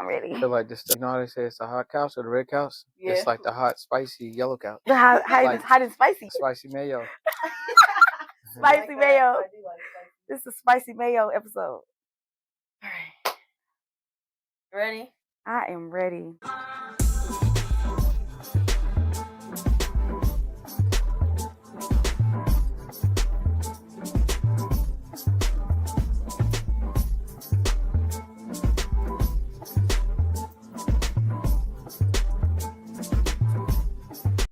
I'm ready. I feel like this, you know how they say it's a hot couch or the red couch? Yeah. It's like the hot, spicy yellow couch. The hot, Like- hot and spicy. Spicy mayo. Spicy mayo. I do like spicy. This is a spicy mayo episode. All right. Ready? I am ready.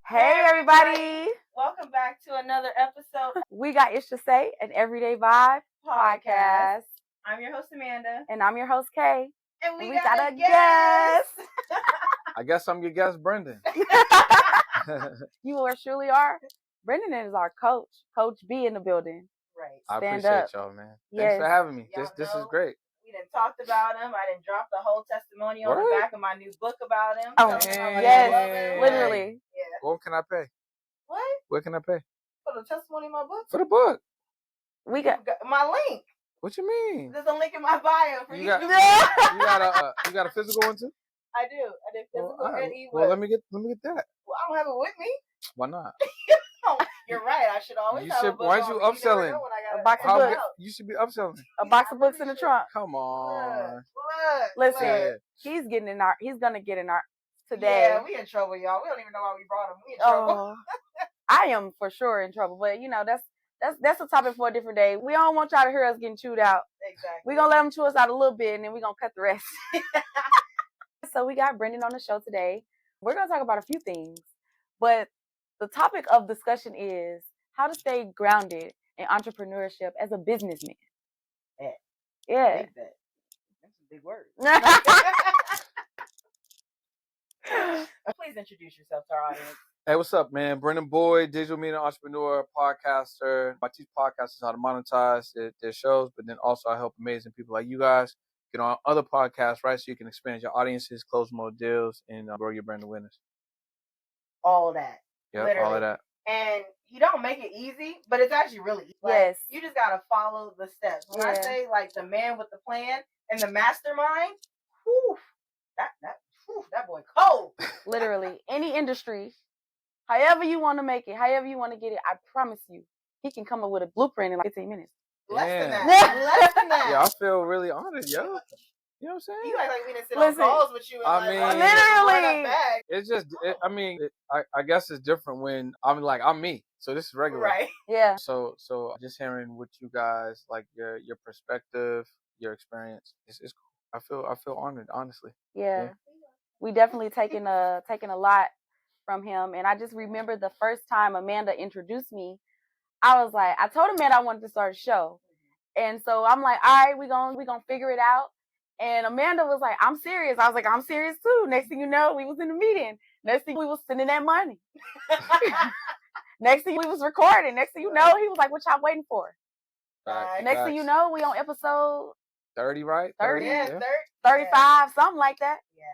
Hey everybody. Welcome back to another episode We got Ish to Say, an Everyday Vibe podcast. I'm your host Amanda. And I'm your host Kay. And we got got a a guest. I guess I'm your guest, Brendan. You surely are. Brendan is our coach. Coach B in the building. Right. I Stand appreciate up. y'all, man. Yes. Thanks for having me. Y'all This is know. great. We done talked about him. I done dropped the whole testimony on the Word? back of my new book about him. Oh, Telling him how much I yes, love him. literally. Yeah. What can I pay? What? What can I pay? For the testimony in my book? For the book. We got My link. What you mean? There's a link in my bio for You each got- of You got a physical one too? I do. I did physical Well, and ebook. well, let me get that. Well, I don't have it with me. Why not? Oh, you're right. I should always You have a should- book why aren't on you me. never upselling? know when I gotta A box of have it books? out. You should be upselling. a box I of books in really the should. trunk. Come on. Look. Listen, Yeah. he's gonna get in our today. Yeah, we in trouble, y'all. We don't even know why we brought him. We in trouble. Oh, I am for sure in trouble, but you know that's a topic for a different day. We don't want y'all to hear us getting chewed out. Exactly. We're gonna let them chew us out a little bit, and then we're gonna cut the rest. So we got Brendan on the show today. We're gonna talk about a few things, but the topic of discussion is how to stay grounded in entrepreneurship as a businessman. Bet. Yeah. Big bet. That's a big word. Please introduce yourself to our audience. Hey, what's up, man? Brendan Boyd, digital media entrepreneur, podcaster. I teach podcasters how to monetize their shows, but then also I help amazing people like you guys get on other podcasts, right? So you can expand your audiences, close more deals, and grow your brand awareness. All of that. Yeah, all Literally. of that. And you don't make it easy, but it's actually really easy. Like, Yes. You just gotta follow the steps. When I Yeah. say like the man with the plan and the mastermind, whew, that boy cold. Literally, any industry, however you want to make it, however you want to get it, I promise you, he can come up with a blueprint in like 15 minutes. Less than Damn. that. Less than that. Yeah, I feel really honored, yo. You know what I'm saying? You act like we didn't sit Listen, on calls with you. And I like, mean- watch you just run Literally. up bags. It's just, I guess it's different when I'm me. So this is regular. Right. Yeah. So just hearing what you guys, like your perspective, your experience, it's cool. I feel honored, honestly. Yeah. Yeah. We definitely taken a lot from him. And I just remember the first time Amanda introduced me, I was like, I told Amanda I wanted to start a show. And so I'm like, all right, we gonna figure it out. And Amanda was like, I'm serious. I was like, I'm serious too. Next thing you know, we was in the meeting. Next thing we was sending that money. Next thing we was recording. Next thing you know, he was like, what y'all waiting for? Right. Next thing you know, we on episode 30, right? 30? Yeah, 35, something like that. Yeah.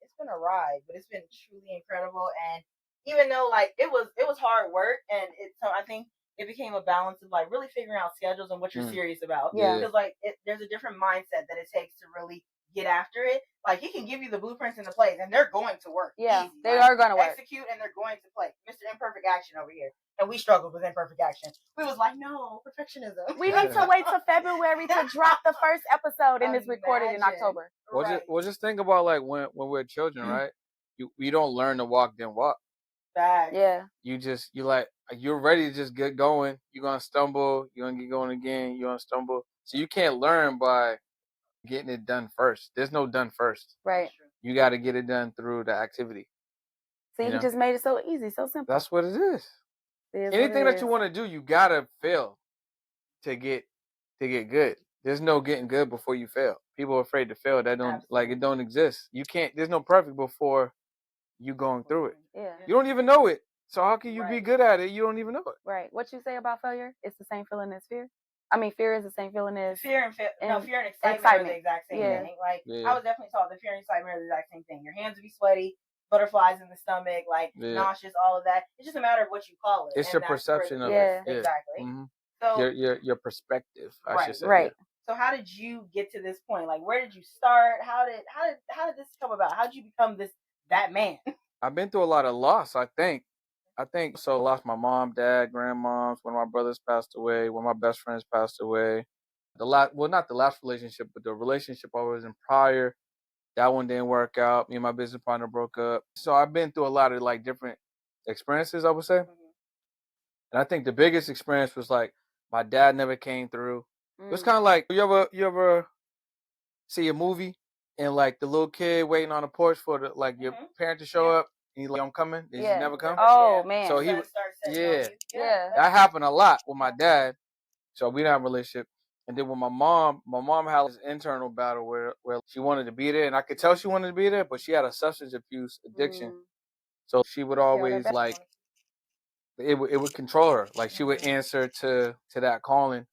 It's been a ride, but it's been truly incredible. And even though like it was hard work, and so I think it became a balance of like really figuring out schedules and what you're serious about. Yeah. Because like there's a different mindset that it takes to really get after it. Like he can give you the blueprints and the plays, and they're going to work. Yeah, easy. they Like, are going to work. execute, and they're going to play. Mr. Imperfect Action over here, and we struggled with imperfect action. We was like, no, perfectionism. We need to wait till February to drop the first episode, and it's recorded in Imagine. October. Right. Just think about like when we're children, right? You don't learn to walk, then walk. Facts. Yeah. You're ready to just get going. You're gonna stumble. You're gonna get going again. You're gonna stumble. So you can't learn by getting it done first. There's no done first. Right. You got to get it done through the activity. See, You he know? just made it so easy, so simple. That's what it is. It is what Anything it that is. you want to do, you gotta fail to get good. There's no getting good before you fail. People are afraid to fail. That don't Absolutely. it don't exist. You can't. There's no perfect before you going through it. Yeah. You don't even know it. So how can you be Right. good at it? You don't even know it. Right. What you say about failure? It's the same feeling as fear. I mean, fear is the same feeling as Fear and excitement are excitement. the exact same Yeah. thing. Like Yeah. I was definitely taught that fear and excitement are the exact same thing. Your hands would be sweaty, butterflies in the stomach, like Yeah. nauseous, all of that. It's just a matter of what you call it. It's and your that's where perception the- of Yeah. it. Exactly. Mhm. So Your perspective, I should say. right. So how did you get to this point? Like, where did you start? How did this come about? How did you become that man? I've been through a lot of loss, I think. So. I lost my mom, dad, grandmoms. One of my brothers passed away. One of my best friends passed away. Not the last relationship, but the relationship I was in prior, that one didn't work out. Me and my business partner broke up. So I've been through a lot of like different experiences, I would say. And I think the biggest experience was like my dad never came through. It was kind of like you ever see a movie and like the little kid waiting on the porch for your parent to show up and he's like, I'm coming. And he never come. Oh man. So he yeah. That happened a lot with my dad. So we didn't have a relationship. And then with my mom had this internal battle where she wanted to be there, and I could tell she wanted to be there, but she had a substance abuse addiction. So she would always it would control her. Like she would answer to that calling,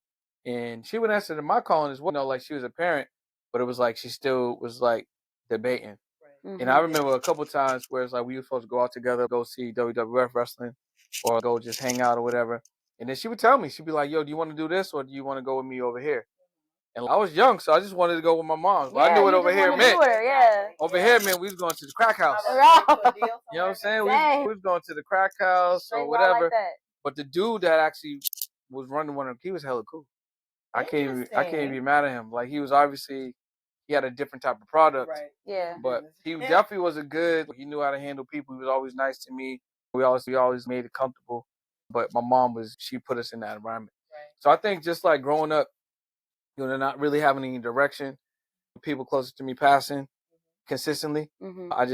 and she would answer to my calling as well. Like she was a parent, but it was like she still was like debating. And I remember a couple times where it's like we were supposed to go out together, go see WWF wrestling, or go just hang out or whatever. And then she would tell me, she'd be like, "Yo, do you want to do this, or do you want to go with me over here?" And I was young, so I just wanted to go with my mom. But I knew what over here meant. Over here meant we was going to the crack house. You know what I'm saying? We was going to the crack house or whatever. Like but the dude that actually was running one of them, he was hella cool. I can't even be mad at him. Like he was obviously he had a different type of product. Right. Yeah. But he definitely was he knew how to handle people. He was always nice to me. We always made it comfortable. But my mom she put us in that environment. Right. So I think just like growing up, not really having any direction, people closer to me passing consistently. I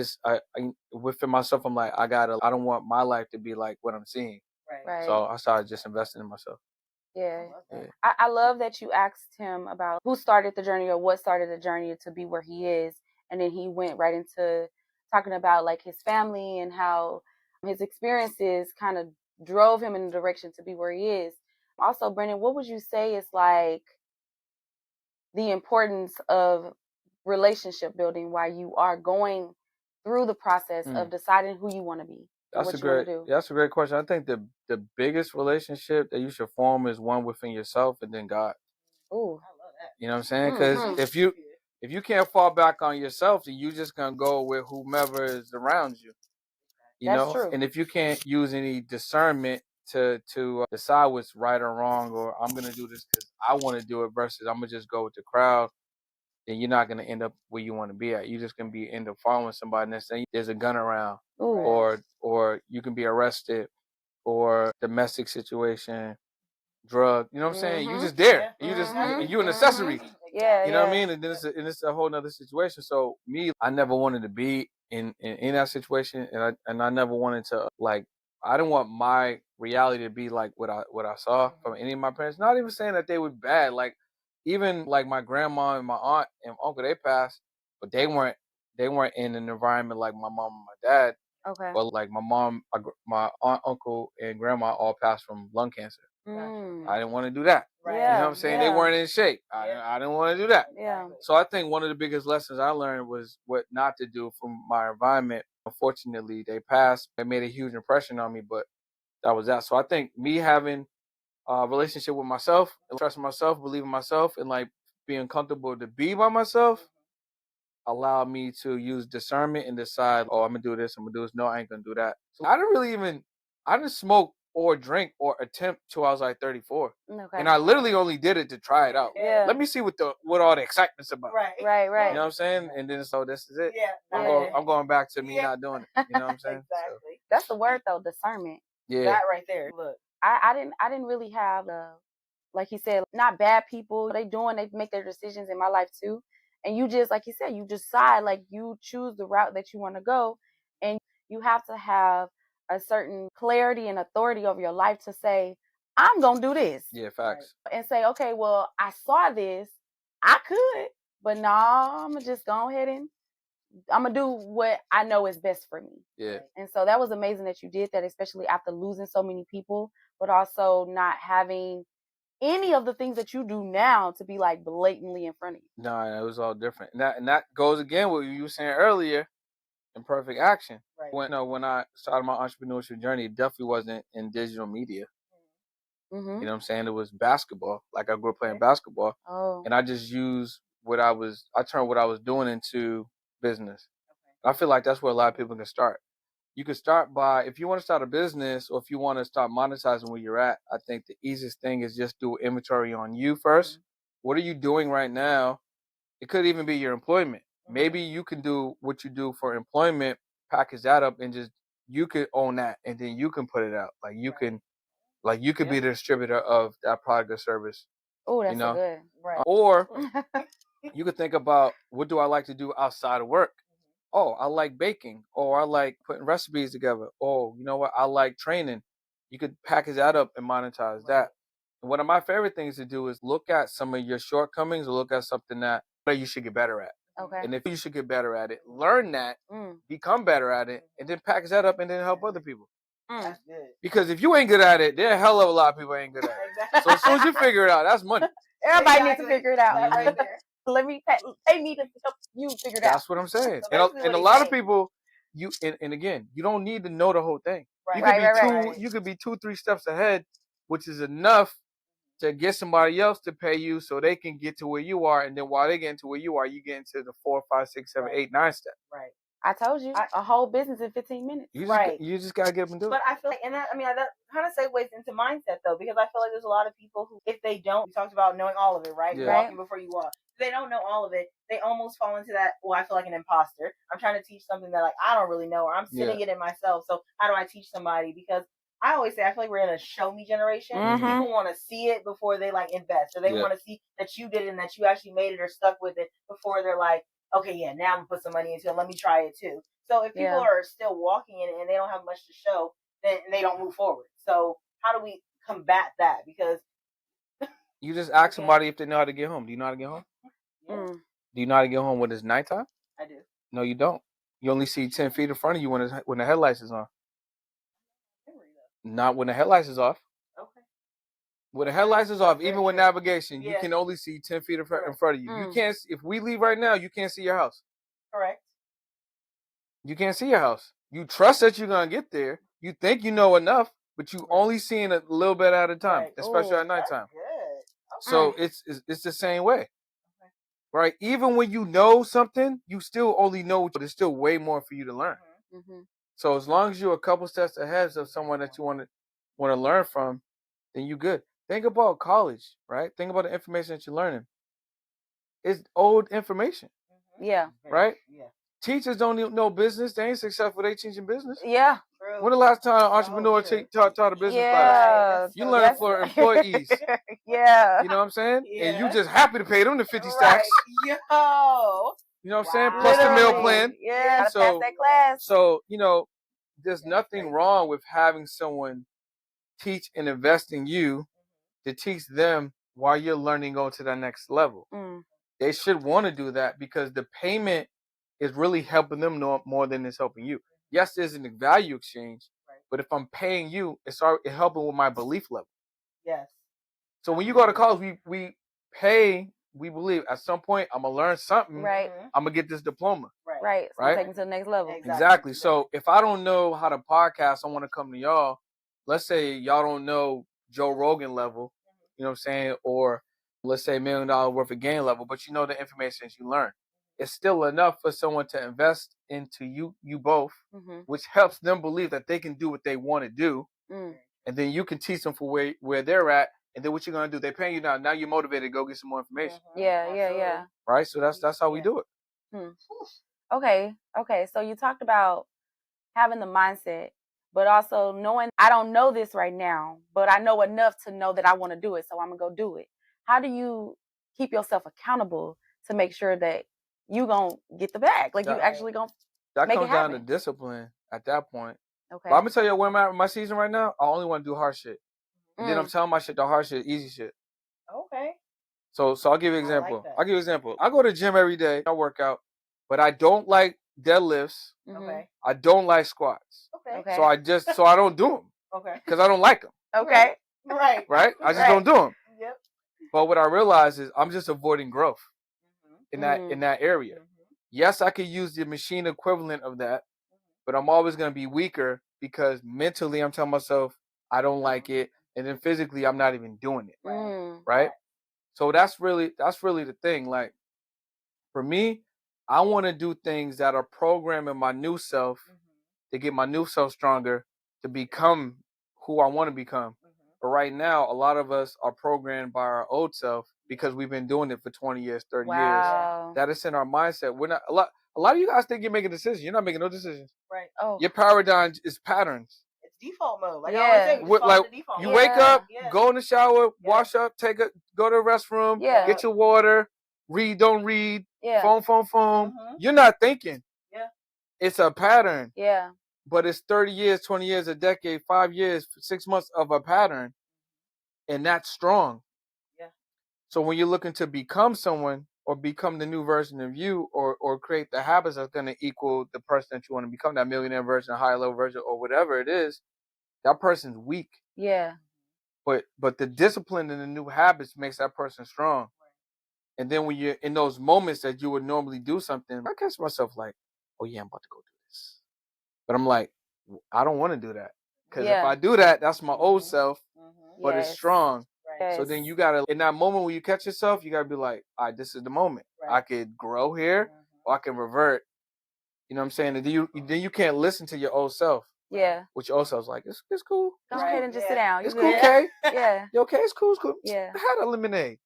within myself, I'm like, I don't want my life to be like what I'm seeing. Right. So I started just investing in myself. Yeah. I love that you asked him about who started the journey or what started the journey to be where he is. And then he went right into talking about like his family and how his experiences kind of drove him in the direction to be where he is. Also, Brendan, what would you say is like the importance of relationship building while you are going through the process of deciding who you want to be? That's a great question. I think the biggest relationship that you should form is one within yourself and then God. Ooh, I love that. You know what I'm saying? Because if you can't fall back on yourself, then you're just gonna go with whomever is around you. That's true. And if you can't use any discernment to decide what's right or wrong, or I'm gonna do this because I want to do it versus I'm gonna just go with the crowd, then you're not gonna end up where you want to be at. You're just gonna end up following somebody and saying there's a gun around, or you can be arrested, or domestic situation, drug. You know what I'm saying? You just there. You an accessory. Yeah. You know what I mean? And then it's a whole nother situation. So I never wanted to be in that situation, and I never wanted to I didn't want my reality to be like what I saw from any of my parents. Not even saying that they were bad. Like even like my grandma and my aunt and uncle, they passed, but they weren't in an environment like my mom and my dad. Okay. But like my mom, my aunt, uncle, and grandma all passed from lung cancer. I didn't want to do that. Right. You know what I'm saying? They weren't in shape. I didn't want to do that. Yeah. So I think one of the biggest lessons I learned was what not to do from my environment. Unfortunately, they passed. They made a huge impression on me, but that was that. So I think me having a relationship with myself, trusting myself, believing myself, and like being comfortable to be by myself allowed me to use discernment and decide, oh, I'm gonna do this, I'm gonna do this. No, I ain't gonna do that. So I didn't smoke or drink or attempt till I was like 34. Okay. And I literally only did it to try it out. Yeah. Let me see what all the excitement's about. Right. You know what I'm saying? And then so this is it. Yeah. I'm going back to me not doing it. You know what I'm saying? Exactly. So. That's the word though, discernment. Yeah. That right there. Look. I didn't really have like he said, not bad people. They make their decisions in my life too. And you just, like you said, you decide, like you choose the route that you want to go. And you have to have a certain clarity and authority over your life to say, I'm going to do this. Yeah, facts. And say, okay, well, I saw this. I could, but no, I'm going to just go ahead and I'm going to do what I know is best for me. Yeah. And so that was amazing that you did that, especially after losing so many people, but also not having any of the things that you do now to be like blatantly in front of you. No, it was all different. And that goes again with what you were saying earlier, imperfect action. Right. When I started my entrepreneurship journey, it definitely wasn't in digital media. Mm-hmm. You know what I'm saying? It was basketball. Like I grew up playing basketball. Oh. And I just used I turned what I was doing into business. I feel like that's where a lot of people can start. You can start by, if you want to start a business or if you want to start monetizing where you're at, I think the easiest thing is just do inventory on you first. What are you doing right now? It could even be your employment. Maybe you can do what you do for employment, package that up, and just you could own that, and then you can put it out. Like you can be the distributor of that product or service. Oh, that's you know, good. Right. or you could think about, what do I like to do outside of work? Oh, I like baking, or I like putting recipes together. Oh, you know what? I like training. You could package that up and monetize that. And one of my favorite things to do is look at some of your shortcomings or look at something that you should get better at. Okay. And if you should get better at it, learn that, become better at it, and then package that up and then help other people. That's good. Because if you ain't good at it, there are a hell of a lot of people ain't good at it. So as soon as you figure it out, that's money. Everybody needs to figure it out. That right there. Let me pay me to help you figure it out. That's what I'm saying. So And basically a what lot he's of people, and again, you don't need to know the whole thing. Right. You could be 2-3 steps ahead, which is enough to get somebody else to pay you so they can get to where you are. And then while they get to where you are, you get into the 4, 5, 6, 7, 8, 9 step. Right. I told you, a whole business in 15 minutes. You just gotta get up and do it. But I feel like, and that kind of segues into mindset though, because I feel like there's a lot of people who, if they don't, we talked about knowing all of it, right? Yeah. Walking before you walk. If they don't know all of it, they almost fall into that, well, I feel like an imposter. I'm trying to teach something that like I don't really know, or I'm sitting it in myself. So how do I teach somebody? Because I always say I feel like we're in a show me generation. People want to see it before they like invest, or they want to see that you did it and that you actually made it or stuck with it before they're like, okay, yeah, now I'm gonna put some money into it. Let me try it too. So if people are still walking in it and they don't have much to show, then they don't move forward. So how do we combat that? Because you just ask somebody if they know how to get home. Do you know how to get home? Yeah. Do you know how to get home when it's nighttime? I do. No, you don't. You only see 10 feet in front of you when the headlights is on. Not when the headlights is off. Okay. When the headlights is off, even with navigation, you can only see 10 feet in front of you. You can't. If we leave right now, you can't see your house. Correct. You can't see your house. You trust that you're gonna get there. You think you know enough, but you only seeing a little bit at a time, especially at nighttime. Good. So it's the same way, right? Even when you know something, you still only know. There's still way more for you to learn. So as long as you're a couple steps ahead of someone that you want to learn from, then you good. Think about college, right? Think about the information that you're learning. It's old information. Yeah. Right? Yeah. Teachers don't even know business. They ain't successful. They teaching business. Yeah. When the last time an entrepreneur taught a business class? You learn it for employees. Yeah. You know what I'm saying? Yeah. And you just happy to pay them the 50 stacks. Yo. You know what I'm saying? Plus the meal plan. Yeah. So, pass that class. So, there's nothing wrong with having someone teach and invest in you to teach them while you're learning go to that next level. They should want to do that because the payment is really helping them more than it's helping you. Yes, there's a value exchange, but if I'm paying you, it's helping with my belief level. Yes. So when you go to college, we believe at some point I'm gonna learn something. Right. I'm gonna get this diploma. Right. So Right. take it to the next level. Exactly. So if I don't know how to podcast, I want to come to y'all. Let's say y'all don't know Joe Rogan level, you know what I'm saying, or let's say $1 million worth of gain level, but you know the information that you learn. It's still enough for someone to invest into you both, which helps them believe that they can do what they want to do, and then you can teach them for where they're at, and then what you're gonna do? They're paying you now. Now you're motivated to go get some more information. Yeah. Right. So that's how we do it. Okay. So you talked about having the mindset, but also knowing I don't know this right now, but I know enough to know that I want to do it, so I'm gonna go do it. How do you keep yourself accountable to make sure that you gonna get the bag? Like you actually gonna that make comes it down to happen? discipline at that point. Okay. But I'm gonna tell you where I'm at in my season right now. I only want to do hard shit. And then I'm telling my shit the hard shit, easy shit. Okay. So I'll give you an example. Like that. I'll give you an example. I go to the gym every day. I work out, but I don't like deadlifts. Okay. I don't like squats. Okay. So I don't do them. Okay. Because I don't like them. Okay. Right. Right? I just don't do them. Yep. But what I realize is I'm just avoiding growth in that area. Yes, I could use the machine equivalent of that, but I'm always going to be weaker because mentally I'm telling myself I don't like it. and then physically I'm not even doing it, Mm. right? So that's really the thing. Like for me, I want to do things that are programming my new self to get my new self stronger to become who I want to become. But right now, a lot of us are programmed by our old self because we've been doing it for 20 years, 30 Wow. years. That is in our mindset. We're not a lot of you guys think you're making decisions. You're not making no decisions. Right. Oh. Your paradigm is patterns. It's default mode. Like Yeah. I always say, we just follow Like the default you mode. wake up, Yeah. go in the shower, wash up, go to the restroom, Yeah. get your water, read, don't read, Yeah. phone. You're not thinking. Yeah. It's a pattern. Yeah. But it's 30 years, 20 years, a decade, 5 years, 6 months of a pattern. And that's strong. Yeah. So when you're looking to become someone or become the new version of you or create the habits that's going to equal the person that you want to become, that millionaire version, high level version, or whatever it is, that person's weak. Yeah. But the discipline and the new habits makes that person strong. And then when you're in those moments that you would normally do something, I catch myself like, oh yeah, I'm about to go do this. But I'm like, I don't want to do that. Because if I do that, that's my old self, but it's strong. Right. So then you got to, in that moment when you catch yourself, you got to be like, all right, this is the moment. Right. I could grow here or I can revert. You know what I'm saying? And then you can't listen to your old self. Yeah. Which your old self's like, it's cool. Go ahead and just sit down. It's You cool, good? okay? Yeah. You okay? It's cool. Yeah. Have a lemonade.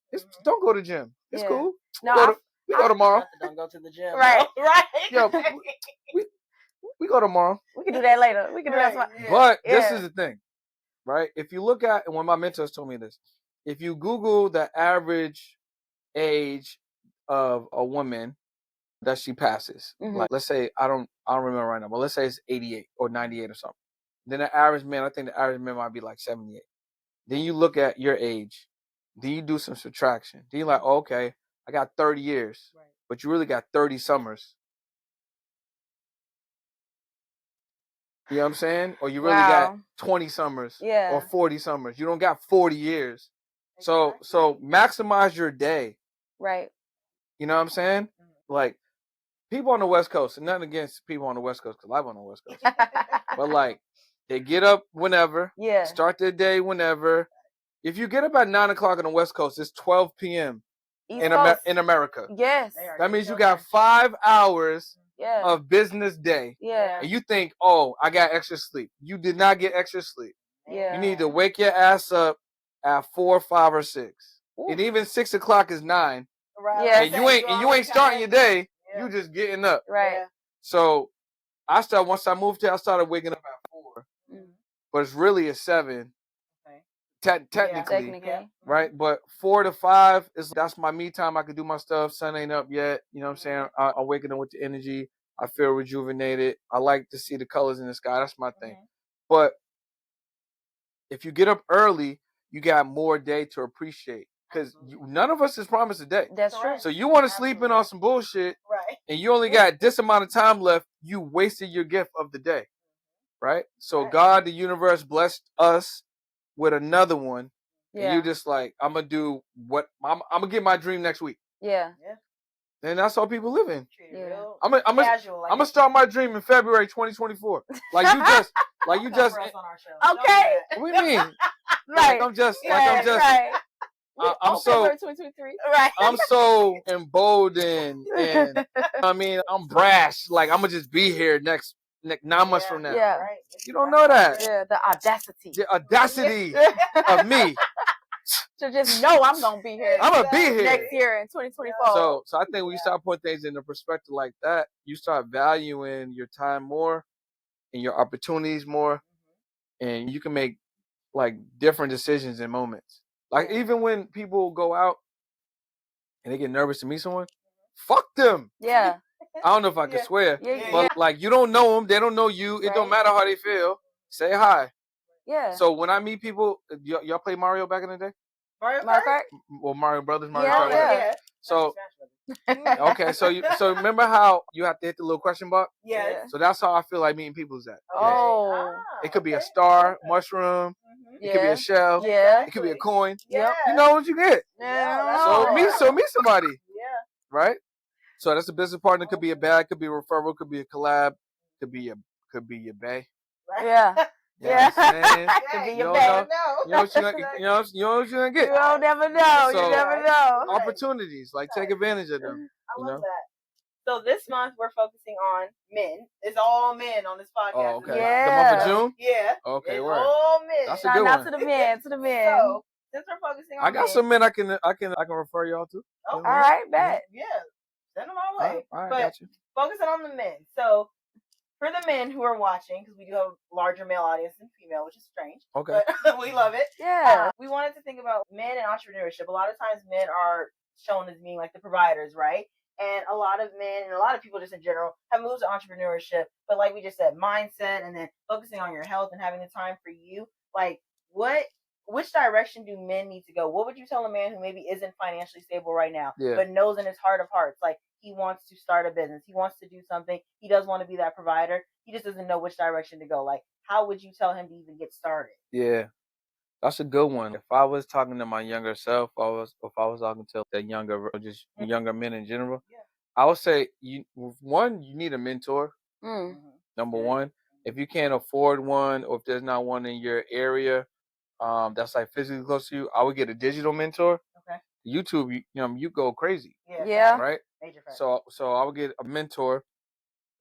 Don't go to the gym. It's cool. No, We go tomorrow. Don't go to the gym. Right. Right. Yo, we go tomorrow. We can do that later. We can do that tomorrow. But this is the thing, right? If you look at, and when my mentors told me this, if you Google the average age of a woman that she passes, like let's say I don't remember right now, but let's say it's 88 or 98 or something. Then the average man, I think the average man might be like 78. Then you look at your age. Then you do some subtraction. Then you're like, oh, okay, I got 30 years, but you really got 30 summers. You know what I'm saying? Or you really got 20 summers or 40 summers. You don't got 40 years. So maximize your day. Right. You know what I'm saying? Like people on the West Coast, and nothing against people on the West Coast because I live on the West Coast. But like they get up whenever, start their day whenever. If you get up at 9 o'clock on the West Coast, it's 12 p.m. in America. Yes. That means you got 5 hours of business day. Yeah. And you think, oh, I got extra sleep. You did not get extra sleep. Yeah. You need to wake your ass up at 4, 5, or 6. Ooh. And even 6 o'clock is 9. Right. Yeah. And you ain't starting your day. Yeah. You just getting up. Right. So once I moved here, I started waking up at 4. But it's really at 7. Technically, right? But 4 to 5 that's my me time. I can do my stuff. Sun ain't up yet. You know what I'm saying? I'm waking up with the energy. I feel rejuvenated. I like to see the colors in the sky. That's my thing. But if you get up early, you got more day to appreciate. Because none of us is promised a day. That's true. So you want to sleep in on some bullshit, and you only got this amount of time left. You wasted your gift of the day, right? So God, the universe, blessed us with another one, and you just like, I'm gonna do what I'm gonna get my dream next week. Yeah. And that's all people live in. Yeah. I'm gonna start my dream in February 2024. Like you just okay. What do you mean? Right. I'm so 2023. Right. I'm so emboldened, and I mean I'm brash. Like I'm gonna just be here next 9 months from now. Yeah. Right. You don't know that. Yeah, the audacity. The audacity of me. To just know I'm gonna be here. I'm gonna be here next year in 2024. So I think when you start putting things into perspective like that, you start valuing your time more and your opportunities more, and you can make like different decisions in moments. Like even when people go out and they get nervous to meet someone, fuck them. Yeah. I don't know if I can swear, but like you don't know them, they don't know you. It don't matter how they feel. Say hi. Yeah. So when I meet people, y'all play Mario back in the day? Mario Kart? Well, Mario Brothers, Mario Kart. Yeah. So okay, so remember how you have to hit the little question box? Yeah. So that's how I feel like meeting people is at. Oh. It could be a star, mushroom. It could be a shell. Yeah. It could be a coin. Yep. You know what you get. Yeah. So meet somebody. Yeah. Right? So that's a business partner. Could be a bag. Could be a referral. Could be a collab. Could be your bae. Yeah. You know what I'm saying? To be You your don't best. know, you know what you're gonna, you know what you're gonna get. You don't never know. So, you never know. Opportunities, like take advantage of them. I You love know? that. So this month we're focusing on men. It's all men on this podcast. Oh, okay. Yeah. The month of June? Yeah. Okay, It's word. all men. That's a Shout good out one. to the men. To the men. So since we're focusing on I got men, some men I can refer y'all to. Oh, all right, bet. Yeah. Send them our way. All right, but got you. focusing on the men. So for the men who are watching, because we do have a larger male audience than female, which is strange. Okay. But we love it. Yeah. We wanted to think about men and entrepreneurship. A lot of times men are shown as being like the providers, right? And a lot of men and a lot of people just in general have moved to entrepreneurship. But like we just said, mindset and then focusing on your health and having the time for you. Like which direction do men need to go? What would you tell a man who maybe isn't financially stable right now, but knows in his heart of hearts, like he wants to start a business, he wants to do something, he does want to be that provider, he just doesn't know which direction to go. Like, how would you tell him to even get started? Yeah, that's a good one. If I was talking to my younger self, if I was talking to the younger, just younger men in general, I would say you need a mentor. Number one, if you can't afford one, or if there's not one in your area, that's like physically close to you, I would get a digital mentor. Okay. YouTube, you go crazy. Yeah. Right. Major fact. So I would get a mentor,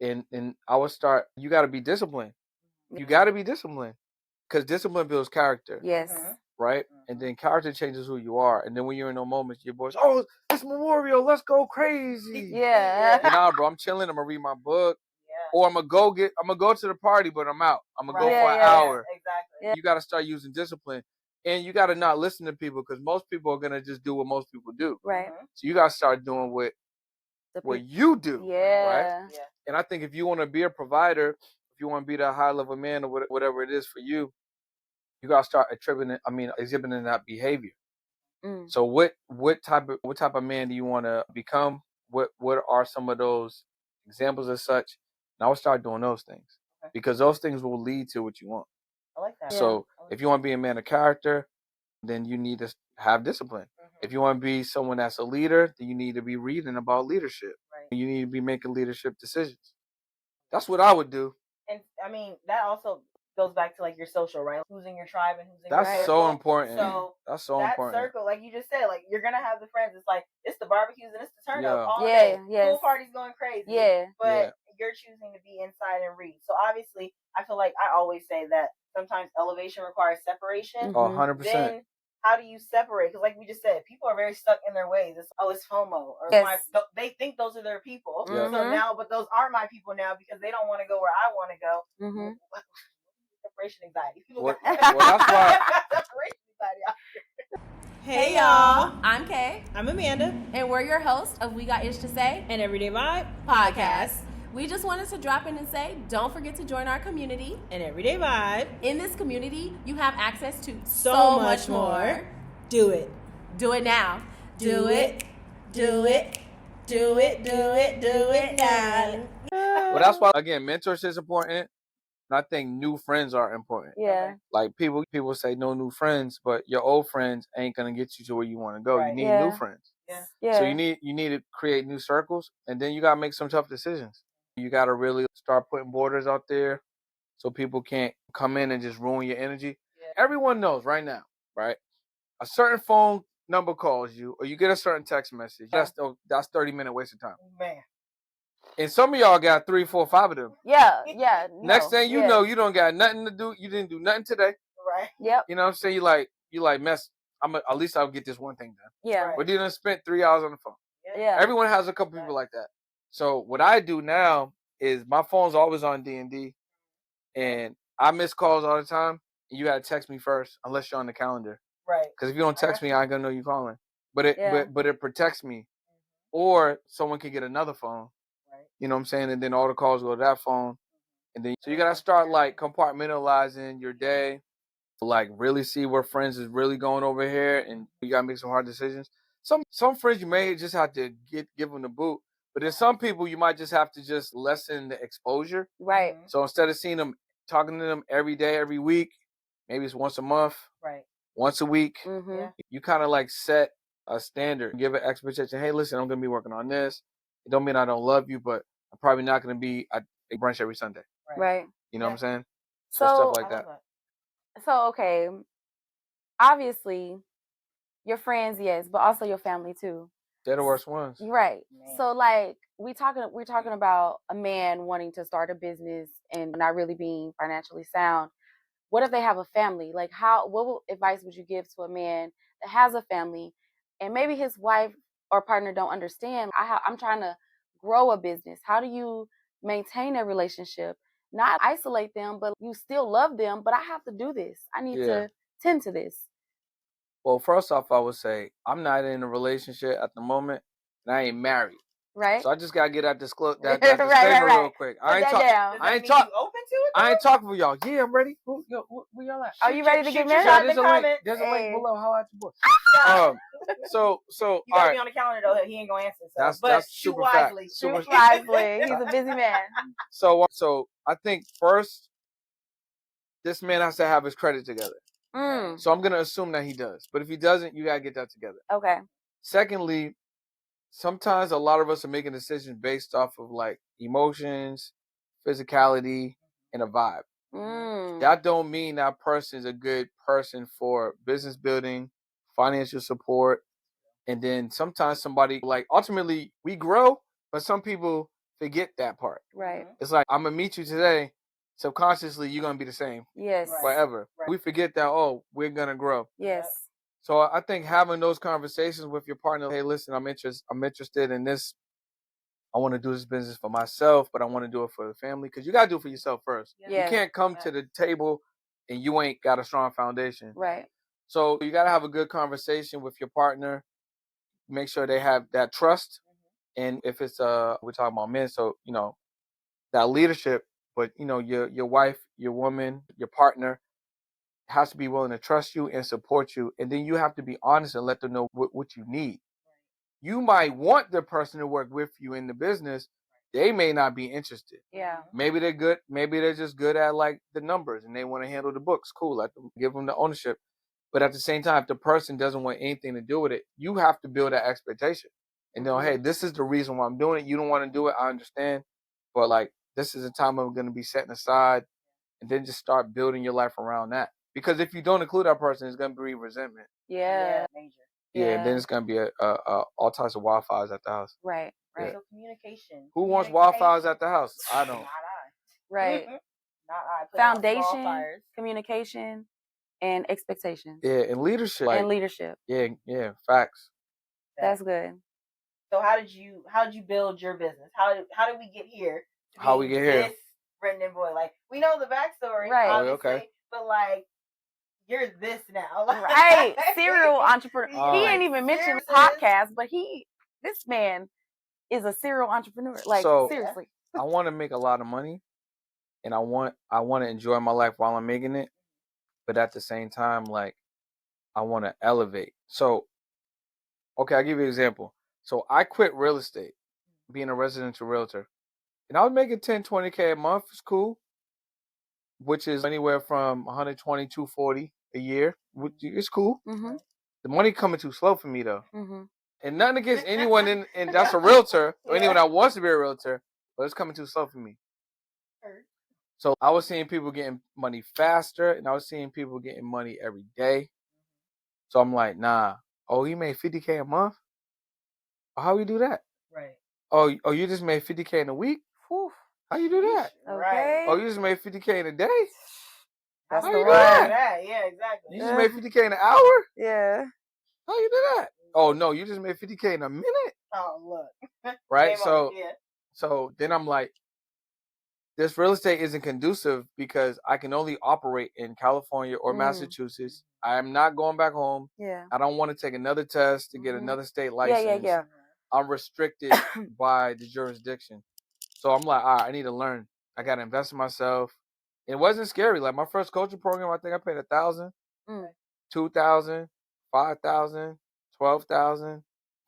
and I would start. You got to be disciplined. You got to be disciplined, because discipline builds character. Yes. Right. And then character changes who you are. And then when you're in those moments, your boys, oh, it's Memorial, let's go crazy. Yeah. Nah, bro, I'm chilling. I'm gonna read my book. Or I'm gonna go to the party, but I'm out. I'm gonna go for an hour. Exactly. You got to start using discipline, and you got to not listen to people, because most people are gonna just do what most people do. Right. So you got to start doing what you do. Yeah. Right. Yeah. And I think if you want to be a provider, if you want to be that high level man or whatever it is for you, you got to start exhibiting that behavior. So what type of man do you want to become? What are some of those examples of such? And I would start doing those things, because those things will lead to what you want. I like that. So if you want to be a man of character, then you need to have discipline. If you want to be someone that's a leader, then you need to be reading about leadership. Right. You need to be making leadership decisions. That's what I would do. And I mean, that also goes back to like your social, right? Who's in your tribe and who's in your circle. That's so important. So that's so that important. Circle, like you just said, like you're gonna have the friends. It's like it's the barbecues and it's the turn up all day. Pool parties going crazy. Yeah. But you're choosing to be inside and read. So obviously, I feel like I always say that sometimes elevation requires separation. 100%. Then how do you separate? Because like we just said, people are very stuck in their ways. It's FOMO, or they think those are their people. So now, but those aren't my people now, because they don't want to go where I want to go. Separation anxiety. Well, that's why. Separation anxiety out here. Hey y'all, I'm Kay. I'm Amanda. And we're your hosts of We Got Ish to Say, An Everyday Vibe podcast. We just wanted to drop in and say, don't forget to join our community. An Everyday Vibe. In this community, you have access to so much more. Do it. Do it now. Do it. Do it. Do it. Do it. Do it now. Well, that's why, again, mentorship is important. And I think new friends are important. Yeah. Like people say no new friends, but your old friends ain't gonna get you to where you want to go. Right. You need new friends. Yeah. So you need to create new circles, and then you gotta make some tough decisions. You gotta really start putting borders out there, so people can't come in and just ruin your energy. Yeah. Everyone knows right now, right? A certain phone number calls you, or you get a certain text message. That's 30-minute waste of time. Man. And some of y'all got 3, 4, 5 of them. Yeah. Next thing you know, you don't got nothing to do. You didn't do nothing today. Right. Yep. You know what I'm saying? You like mess. At least I'll get this one thing done. Yeah. But you done spent 3 hours on the phone. Yeah. Everyone has a couple people like that. So what I do now is my phone's always on D&D, and I miss calls all the time. And you gotta text me first, unless you're on the calendar. Right. Because if you don't text me, I ain't gonna know you calling. But it protects me. Or someone can get another phone. You know what I'm saying? And then all the calls go to that phone. And then so you gotta start like compartmentalizing your day, like really see where friends is really going over here, and you gotta make some hard decisions. Some friends you may just have to give them the boot, but there's some people you might just have to just lessen the exposure. Right. So instead of seeing them, talking to them every day, every week, maybe it's once a month, once a week. You kind of like set a standard, give an expectation. Hey, listen, I'm gonna be working on this. It don't mean I don't love you, but I'm probably not gonna be at brunch every Sunday. Right. You know what I'm saying? So stuff like that. So, okay, obviously, your friends, yes, but also your family too. They're the worst ones. Right. Man. So, like, we're talking about a man wanting to start a business and not really being financially sound. What if they have a family? Like, what advice would you give to a man that has a family and maybe his wife or partner don't understand? I'm trying to grow a business. How do you maintain a relationship? Not isolate them, but you still love them, but I have to do this. I need to tend to this. Well, first off, I would say I'm not in a relationship at the moment, and I ain't married. Right? So I just gotta get that disclaimer Right. real quick. Put that down. I ain't talking. Open to it. I ain't talking for y'all. Yeah, I'm ready. Where y'all at? Are you ready to get married? Shoot There's a the link. comments. There's a link Hey. below. How I your boy? So You all gotta right. be on the calendar though. He ain't gonna answer. So. But That's shoot super fact. wisely. Super Shoot wisely. He's a busy man. So I think first, this man has to have his credit together. So I'm gonna assume that he does. But if he doesn't, you gotta get that together. Okay. Secondly, sometimes a lot of us are making decisions based off of like emotions, physicality, and a vibe. That don't mean that person is a good person for business building, financial support, and then sometimes somebody like ultimately we grow, but some people forget that part. Right. It's like I'm gonna meet you today, subconsciously you're gonna be the same Yes. forever. Right. We forget that we're gonna grow. Yes. So I think having those conversations with your partner, hey, listen, I'm interested in this. I want to do this business for myself, but I want to do it for the family because you gotta do it for yourself first. Yes. You can't come to the table and you ain't got a strong foundation. Right. So you gotta have a good conversation with your partner. Make sure they have that trust. And if it's we're talking about men, so that leadership, but your wife, your woman, your partner has to be willing to trust you and support you, and then you have to be honest and let them know what you need. You might want the person to work with you in the business. They may not be interested. Yeah. Maybe they're good. Maybe they're just good at like the numbers and they want to handle the books. Cool. Let them give them the ownership. But at the same time, if the person doesn't want anything to do with it, you have to build that expectation. And know, hey, this is the reason why I'm doing it. You don't want to do it. I understand. But like, this is the time I'm going to be setting aside, and then just start building your life around that. Because if you don't include that person, it's going to be resentment. Yeah. Major. Yeah, and then it's going to be all types of wildfires at the house. Right. Right. So communication. Who wants wildfires at the house? I don't. Not I. Right. Not I. Put out small Foundation, fires. communication, and expectations. Yeah, and leadership. And leadership. Yeah, facts. That's good. So how did you build your business? How did we get here? How we get here? This Brendan boy, like we know the backstory, Right? Obviously, Okay. But like you're this now, Right? Serial entrepreneur. He Like, ain't even mentioned seriously? podcast, but this man is a serial entrepreneur. Like So- seriously. I want to make a lot of money, and I want to enjoy my life while I'm making it. But at the same time, like I want to elevate. So, okay, I'll give you an example. So I quit real estate, being a residential realtor, and I was making 10, 20K a month. It's cool, which is anywhere from 120, 240 a year. It's cool. Mm-hmm. The money coming too slow for me though. Mm-hmm. And nothing against anyone in that's a realtor or anyone that wants to be a realtor, but it's coming too slow for me. So I was seeing people getting money faster, and I was seeing people getting money every day. So I'm like, nah. Oh, you made 50K a month? How you do that? Right. Oh, you just made 50K in a week? Whew. How you do that? Okay. Oh, you just made 50K in a day? That's How the you do one. that? Yeah, exactly. You just made 50K in an hour? Yeah. How you do that? Oh no, you just made 50K in a minute? Oh look. Right? Game on, So then I'm like, this real estate isn't conducive because I can only operate in California or Massachusetts. I am not going back home. Yeah. I don't want to take another test to get another state license. Yeah. I'm restricted by the jurisdiction. So I'm like, all right, I need to learn. I got to invest in myself. It wasn't scary. Like my first coaching program, I think I paid $1,000, $2,000, $5,000, $12,000,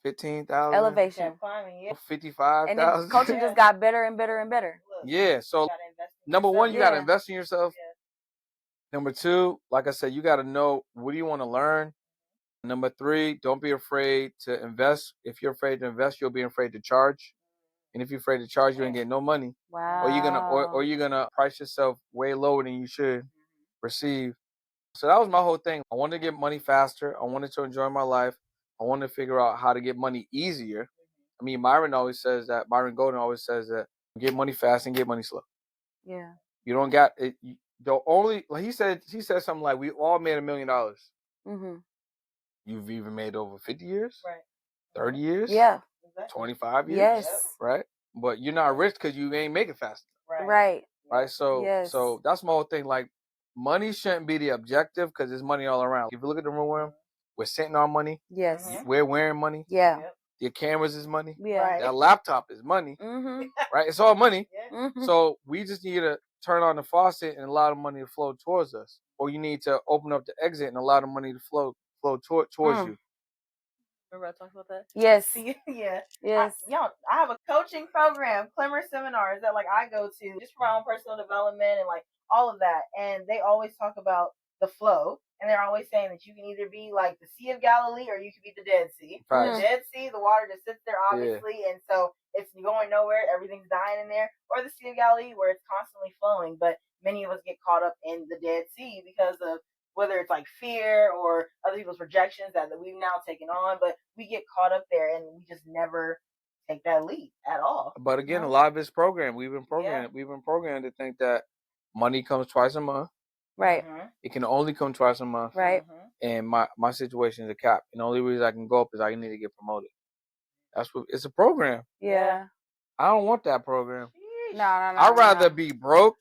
$15,000. Elevation. Kept climbing, yeah. $55,000. And then coaching just got better and better and better. Look, Yeah. So you gotta invest in number one, yourself. you got to Yeah. invest in yourself. Number two, like I said, you got to know what do you want to learn. Number three, don't be afraid to invest. If you're afraid to invest, you'll be afraid to charge. And if you're afraid to charge, you ain't getting no money. Wow. Or you're gonna price yourself way lower than you should receive. So that was my whole thing. I wanted to get money faster. I wanted to enjoy my life. I wanted to figure out how to get money easier. I mean, Myron Golden always says that get money fast and get money slow. Yeah. You don't got it. The only, like he said something like, we all made $1 million. Mm-hmm. You've even made over 50 years, Right. 30 years, Yeah. 25 years. Yes. Right. But you're not rich because you ain't making fast enough. Right. Right. So, Yes. so that's my whole thing. Like, money shouldn't be the objective because there's money all around. If you look at the room, we're sitting on money. Yes. We're wearing money. Yeah. Your cameras is money. Yeah. Right. That laptop is money. Mm-hmm. Right. It's all money. Mm-hmm. So we just need to turn on the faucet and allow the money to flow towards us. Or you need to open up the exit and allow the money to flow towards you. Remember I talked about that? Yes. Yeah. Yes. I have a coaching program, Clemmer Seminars, that like I go to just for my own personal development and like all of that. And they always talk about the flow. And they're always saying that you can either be like the Sea of Galilee or you can be the Dead Sea. Right. The Dead Sea, the water just sits there, obviously. Yeah. And so it's going nowhere. Everything's dying in there. Or the Sea of Galilee where it's constantly flowing. But many of us get caught up in the Dead Sea because of whether it's like fear or other people's projections that we've now taken on, but we get caught up there and we just never take that leap at all. But again, a lot of it's programmed. We've been programmed. We've been programmed to think that money comes twice a month. Right. It can only come twice a month. Right. And my situation is a cap. And the only reason I can go up is I need to get promoted. That's what it's a program. Yeah. I don't want that program. No. I'd rather be broke,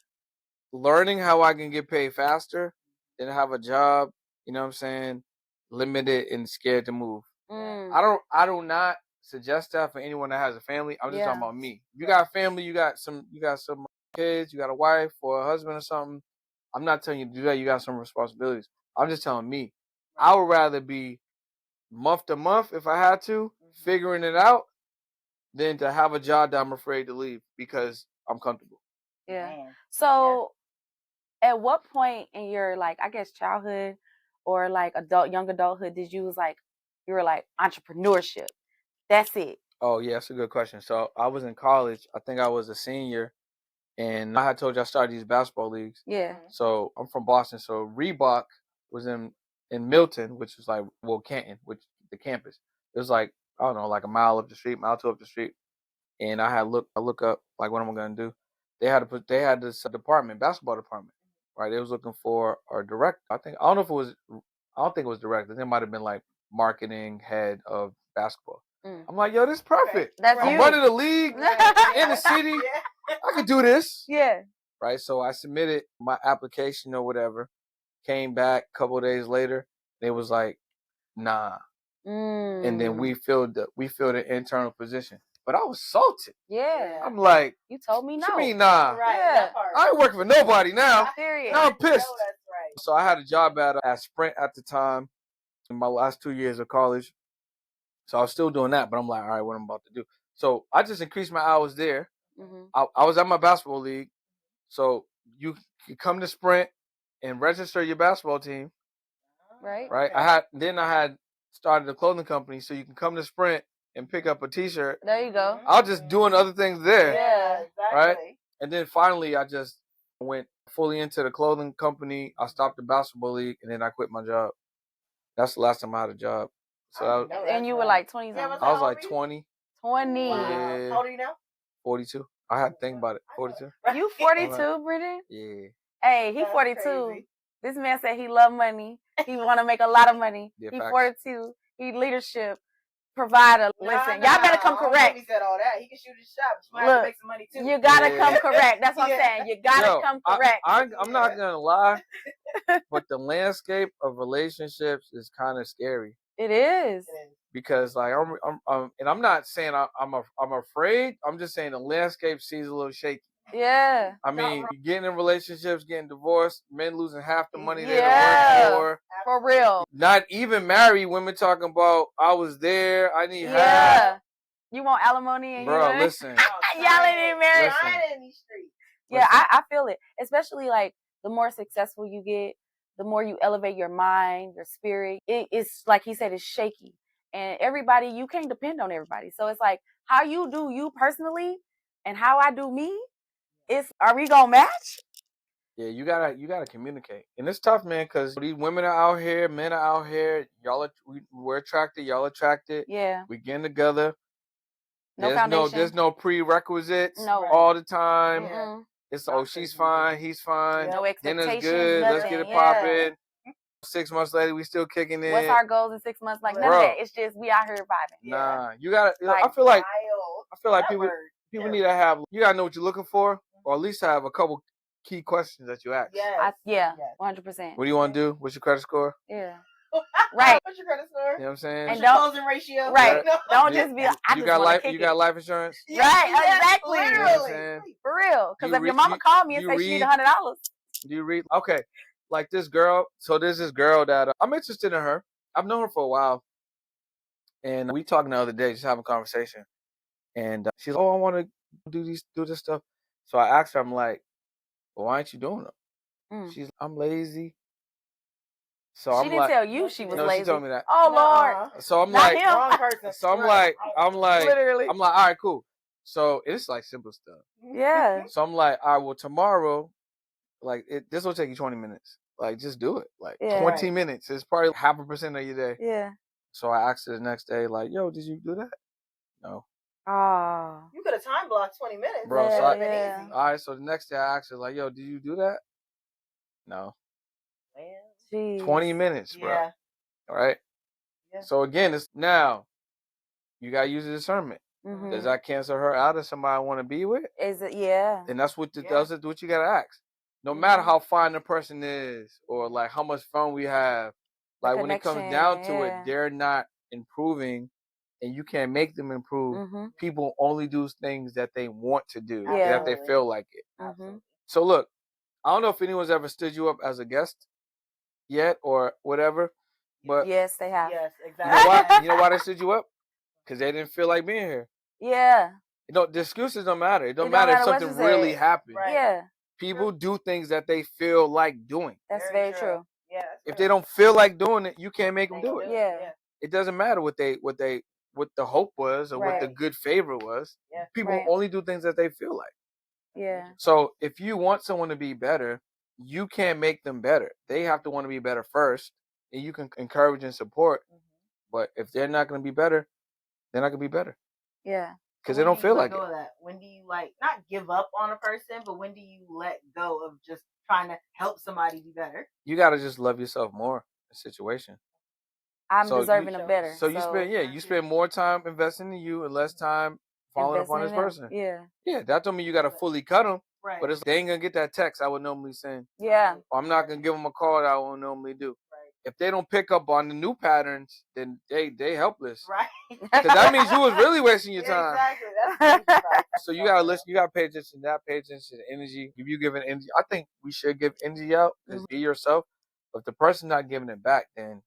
learning how I can get paid faster, than have a job, you know what I'm saying, limited and scared to move. I do not suggest that for anyone that has a family. I'm just talking about me. If you got a family, you got some kids, you got a wife or a husband or something. I'm not telling you to do that. You got some responsibilities. I'm just telling me. I would rather be month to month if I had to, figuring it out, than to have a job that I'm afraid to leave because I'm comfortable. Yeah. So at what point in your, like, I guess childhood or like young adulthood did you you were like entrepreneurship? That's it. Oh yeah, that's a good question. So I was in college. I think I was a senior, and I had told you I started these basketball leagues. Yeah. So I'm from Boston. So Reebok was in Milton, which was like Canton, which the campus. It was like, I don't know, like a mile up the street, mile two up the street. And I look up like, what am I gonna do? They had this basketball department, right? They was looking for a director. I don't think it was director. It might have been like marketing head of basketball. I'm like, yo, this is perfect. That's I'm you. running the league in the city. I could do this. Yeah. Right. So I submitted my application or whatever. Came back a couple of days later. They was like, nah. And then we filled the internal position. But I was salted. Yeah. I'm like, you told me no. What you mean nah? Right. Yeah. I ain't working for nobody now. Period. Now I'm pissed. No, that's right. So I had a job at Sprint at the time in my last 2 years of college. So I was still doing that, but I'm like, all right, what I'm about to do. So I just increased my hours there. I was at my basketball league. So you come to Sprint and register your basketball team. Right. Right. Okay. I had started a clothing company, so you can come to Sprint and pick up a T-shirt. There you go. I was just doing other things there. Yeah, exactly. Right. And then finally, I just went fully into the clothing company. I stopped the basketball league, and then I quit my job. That's the last time I had a job. So and you were like 20 something. I was like 20. 20. Wow. Yeah. How old are you now? 42. I had to think about it. 42. You 42, Brendan? Yeah. Hey, he 42. Crazy. This man said he love money. He want to make a lot of money. Yeah, he facts. 42. He leadership provider. Listen, y'all better come correct. He said all that. He can shoot his shot, but you might have to make some money too. You gotta come correct. That's what I'm saying. You gotta come correct. I'm not gonna lie, but the landscape of relationships is kind of scary. It is. Because like and I'm not saying I'm afraid. I'm just saying the landscape seems a little shaky. Yeah. I mean, getting in relationships, getting divorced, men losing half the money they don't work for real. Not even married women talking about, I was there, I need half. You want alimony and bro, listen. Y'all ain't even married. In these streets. Yeah, I feel it. Especially like the more successful you get, the more you elevate your mind, your spirit. It's like he said, it's shaky. And everybody, you can't depend on everybody. So it's like how you do you personally and how I do me. Are we gonna match? Yeah, you gotta communicate, and it's tough, man, because these women are out here, men are out here. We're attracted, y'all attracted. Yeah. We getting together. No foundation. There's no prerequisites No. all the time. Mm-mm. It's she's fine, he's fine. No Dinner's expectations. good. Let's Nothing. get it Yeah. popping. 6 months later, we still kicking it. What's our goals in 6 months? Like none of Bro. that. It's just we out here vibing. Nah, you gotta. Like, I feel like That people word. need to have. You gotta know what you're looking for, or at least have a couple key questions that you ask. Yes. 100%. What do you want to do? What's your credit score? Yeah. Right. What's your credit score? You know what I'm saying? What's And your don't- closing ratio? Right. No. Don't just be like, I You just got want to life. kick You got it. life insurance. Right, exactly. You know what I'm Literally. saying? For real. Because You if your read- mama you- called me and you said she need read- $100. Do you read? Okay, like this girl. So there's this girl that I'm interested in her. I've known her for a while, and we talking the other day, just having a conversation. And she's, oh, I want to do this stuff. So I asked her, I'm like, well, why aren't you doing it? Mm. She's, I'm lazy. So She I'm didn't like, tell you she was no, lazy. she told me that. Oh, Lord. So I'm Not like, him. Wrong person. so I'm like, Literally. I'm like, all right, cool. So it's like simple stuff. Yeah. So I'm like, all right, well, tomorrow, like, this will take you 20 minutes. Like, just do it. Like, Yeah. 20 minutes. It's probably 0.5% of your day. Yeah. So I asked her the next day, like, yo, did you do that? No. Oh. You could have time blocked 20 minutes. Bro, That so would've been easy. All right, so the next day I asked her, like, yo, did you do that? No. Jeez. 20 minutes, bro. Yeah. All right? Yeah. So again, it's now, you got to use the discernment. Mm-hmm. Does that cancel her out as somebody I want to be with? Is it? Yeah. And that's what Yeah. what you got to ask. No matter how fine the person is or like how much fun we have, like when it comes down to it, they're not improving and you can't make them improve. Mm-hmm. People only do things that they want to do, Yeah. that they feel like it. Mm-hmm. So look, I don't know if anyone's ever stood you up as a guest yet or whatever, but Yes, they have. Yes, you exactly. know why? You know why they stood you up? Because they didn't feel like being here. Yeah. The excuses don't matter. It don't It don't matter if matter what something you really said. happened. Right. Yeah. People do things that they feel like doing. That's very true. Yeah. If they don't feel like doing it, you can't make them do it. Yeah. It doesn't matter what the hope was or what the Right. good favor was. Yeah. People Right. only do things that they feel like. Yeah. So if you want someone to be better, you can't make them better. They have to want to be better first, and you can encourage and support. But if they're not going to be better, they're not going to be better. Yeah. Because they don't feel like it. That? When do you not give up on a person, but when do you let go of just trying to help somebody be better? You got to just love yourself more in the situation. I'm deserving of better. So you spend more time investing in you and less time following up on this person. Yeah. Yeah, that don't mean you got to fully cut them. Right. But they ain't going to get that text I would normally send. Yeah. Or I'm not going to give them a call that I would normally do. Right. If they don't pick up on the new patterns, then they helpless. Right. Because that means you was really wasting your time. Exactly. That's So you gotta listen. You gotta pay attention to that. Pay attention to energy. If you giving energy, I think we should give energy out. Just be yourself. But if the person's not giving it back, then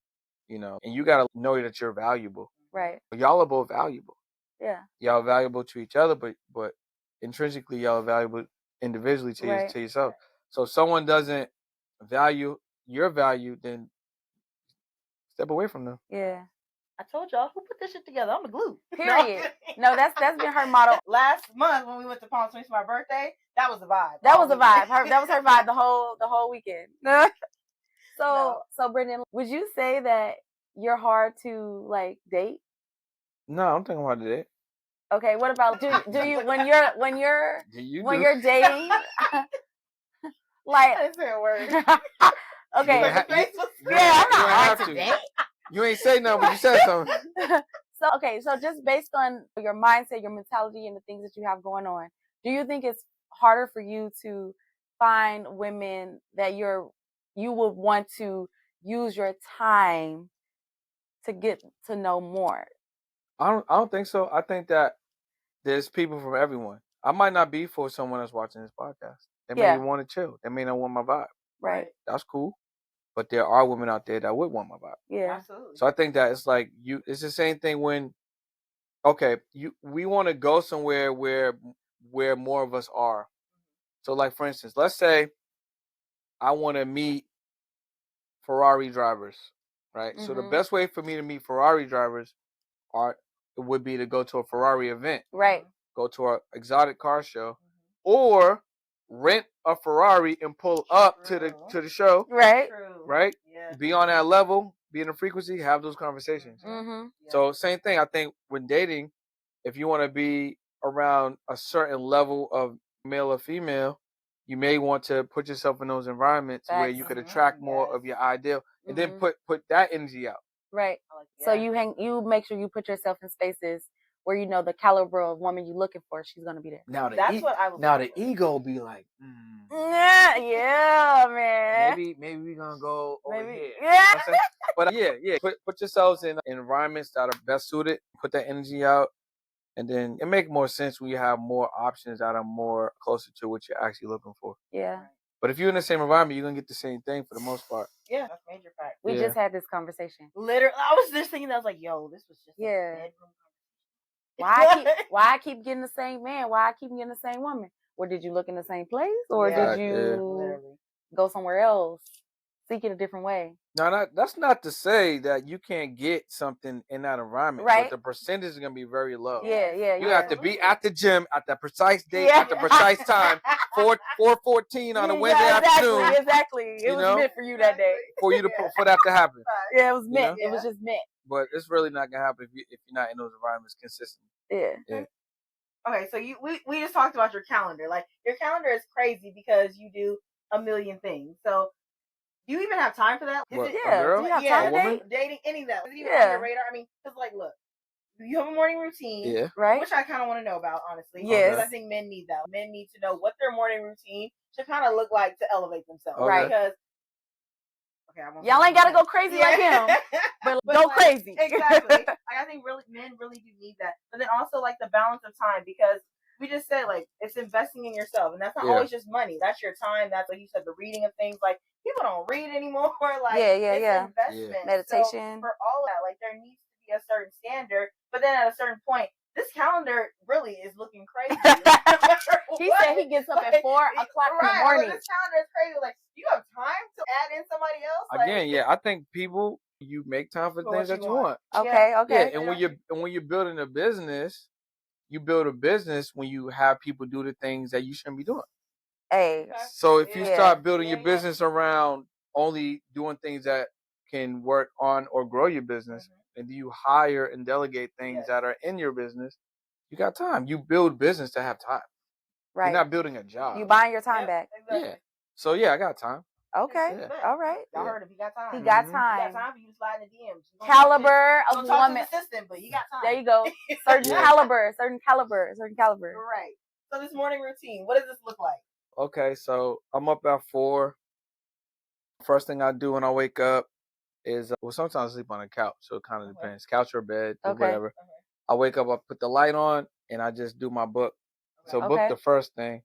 and you gotta know that you're valuable. Right. Y'all are both valuable. Yeah. Y'all are valuable to each other, but intrinsically y'all are valuable individually to yourself. So if someone doesn't value your value, then step away from them. Yeah. I told y'all, who put this shit together? I'm the glue. Period. No, that's been her motto. Last month when we went to Palm Springs for my birthday, that was the vibe. That was the vibe. That was her vibe the whole weekend. So Brendan, would you say that you're hard to like date? No, I don't think I'm hard to date. Okay, what about do you when you're dating? Like I didn't say a word. Okay. I'm not hard to date. You ain't say nothing, but you said something. So just based on your mindset, your mentality, and the things that you have going on, do you think it's harder for you to find women that you would want to use your time to get to know more? I don't think so. I think that there's people from everyone. I might not be for someone that's watching this podcast. They may want to chill. They may not want my vibe. Right. That's cool. But there are women out there that would want my vibe. Yeah. Absolutely. So I think that it's like it's the same thing when we want to go somewhere where more of us are. So like for instance, let's say I want to meet Ferrari drivers, right? So the best way for me to meet Ferrari drivers would be to go to a Ferrari event. Right. Go to an exotic car show. Or rent a Ferrari and pull up to the show. Right. True. Right. Yeah. Be on that level. Be in a frequency. Have those conversations. Mm-hmm. So same thing. I think when dating, if you want to be around a certain level of male or female, you may want to put yourself in those environments where you could attract more of your ideal, and then put that energy out. Right. So you make sure you put yourself in spaces where you know the caliber of woman you're looking for, she's gonna be there. Now That's what I was. Now the ego be like, yeah, man. maybe we gonna go over here. Yeah. You know what I'm saying? But yeah. Put yourselves in environments that are best suited. Put that energy out, and then it make more sense when you have more options that are more closer to what you're actually looking for. Yeah. But if you're in the same environment, you're gonna get the same thing for the most part. Yeah, that's major fact. We just had this conversation. Literally, I was just thinking that. I was like, yo, this was just a bedroom conversation. Why I keep getting the same man? Why I keep getting the same woman? Or did you look in the same place? Or did you go somewhere else? Seek it a different way? No, that's not to say that you can't get something in that environment. Right. But the percentage is going to be very low. Yeah. You have to be at the gym at the precise date, at the precise time, 4:14 on a Wednesday afternoon. Exactly. It was meant for you that day. For that to happen. Yeah, it was meant. It was just meant. But it's really not going to happen if you're not in those environments consistently. Yeah. Okay, so we just talked about your calendar. Like, your calendar is crazy because you do a million things. So, do you even have time for that? What, is it, a girl? Do you have time to date? Dating, any of that. Is it even on your radar? I mean, because, like, look, you have a morning routine, right? Which I kind of want to know about, honestly. Yes. Because I think men need that. Men need to know what their morning routine should kind of look like to elevate themselves. Okay. Right. Because, y'all ain't got to go crazy like him, but go like, crazy. Exactly. I think men really do need that. But then also, like, the balance of time, because we just said, like, it's investing in yourself. And that's not always just money. That's your time. That's, like you said, the reading of things. Like, people don't read anymore. Like, it's investment. Meditation. So for all that, like, there needs to be a certain standard. But then at a certain point, this calendar really is looking crazy. He said he gets up at 4 o'clock in the morning. This calendar is crazy. Like, you have time to add in somebody else? Again, I think people, you make time for things that you want. Okay. Yeah, and when you're building a business, you build a business when you have people do the things that you shouldn't be doing. Hey. So if you start building your business around only doing things that can work on or grow your business, and you hire and delegate things that are in your business, you got time. You build business to have time. Right. You're not building a job. You buying your time back. Exactly. Yeah. So I got time. Okay. All right. Y'all heard him. He got time. He got time. He got time for you to slide in the DMs. Caliber of woman. Talk to the assistant, but you got time. There you go. Certain caliber. Right. So this morning routine, what does this look like? Okay, so I'm up at 4. First thing I do when I wake up is, sometimes I sleep on the couch, so it kind of depends. Couch or bed, or whatever. I wake up, I put the light on, and I just do my book. So book the first thing.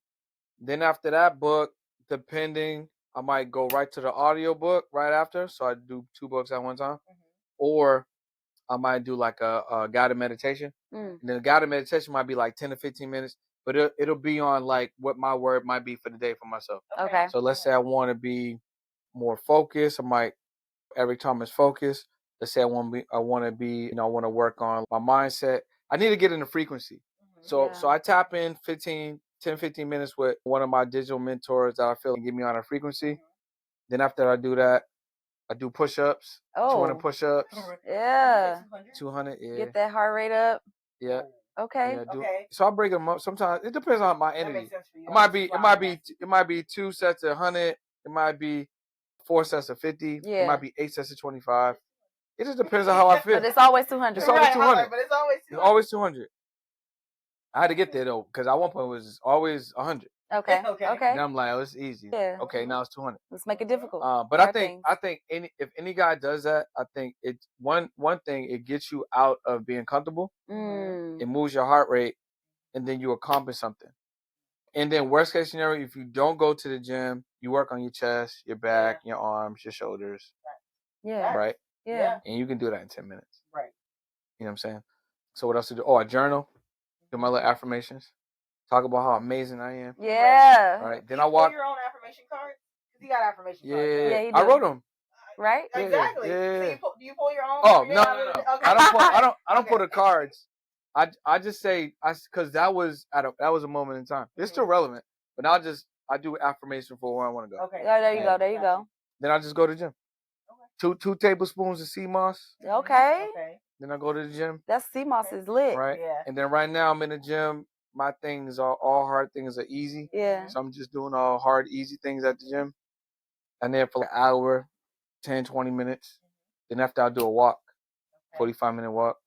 Then after that book, depending, I might go right to the audio book right after. So I do 2 books at one time. Or I might do like a guided meditation. And then the guided meditation might be like 10 to 15 minutes, but it'll be on like what my word might be for the day for myself. Okay. So let's say I want to be more focused. I might, every time it's focused, let's say I want to be, I want to work on my mindset. I need to get in the frequency. So I tap in 10, 15 minutes with one of my digital mentors that I feel can get me on a frequency. Then after I do that, I do push-ups, 200 push-ups. Yeah. 200, Get that heart rate up. Yeah. Okay. So I break them up. Sometimes it depends on my energy. That makes sense for you. It might be 2 sets of 100. It might be 4 sets of 50. Yeah. It might be 8 sets of 25. It just depends on how I feel. But it's always 200. It's always 200. But it's always 200. It's always 200. I had to get there though, because at one point it was always 100. Okay. And I'm like, it's easy. Yeah. Okay, now it's 200. Let's make it difficult. But I think if any guy does that, I think it's one thing, it gets you out of being comfortable. It moves your heart rate, and then you accomplish something. And then worst case scenario, if you don't go to the gym, you work on your chest, your back, your arms, your shoulders. Yeah. Right? Yeah. And you can do that in 10 minutes. Right. You know what I'm saying? So what else to do? Oh, I journal. Do my little affirmations. Talk about how amazing I am. Yeah. All right. Then I walk. You pull your own affirmation cards? Because you got affirmation cards. Yeah. Yeah, I wrote them. Right? Exactly. Yeah. So do you pull your own? Oh, no. Okay. I don't pull the cards. I just say, because that was a moment in time. It's still relevant, but I'll just I do affirmation for where I want to go. Okay. Yeah, there you go. There you go. Then I just go to the gym. Okay. Two tablespoons of sea moss. Okay. Okay. Then I go to the gym. That sea moss is lit. Right. Yeah. And then right now I'm in the gym. My things are all hard things are easy. Yeah. So I'm just doing all hard, easy things at the gym. And then for like an hour, 10, 20 minutes. Then after I do a walk, 45-minute walk.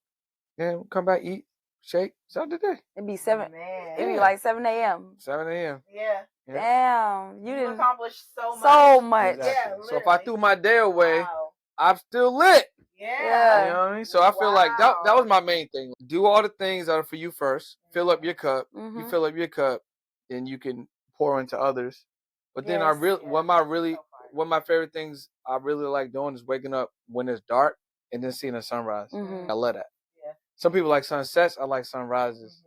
Then come back, eat, shake. Start the day. It'd be 7. Man. It'd be like 7 a.m. 7 a.m. Yeah. Damn. You didn't accomplish so much. So much. Exactly. Yeah, So if I threw my day away, wow. I'm still lit. Yeah. You know what I mean? So I feel like that was my main thing. Do all the things that are for you first. Fill up your cup. Mm-hmm. You fill up your cup, then you can pour into others. But then Yes. one of my favorite things I really like doing is waking up when it's dark and then seeing the sunrise. Mm-hmm. I love that. Yeah. Some people like sunsets. I like sunrises.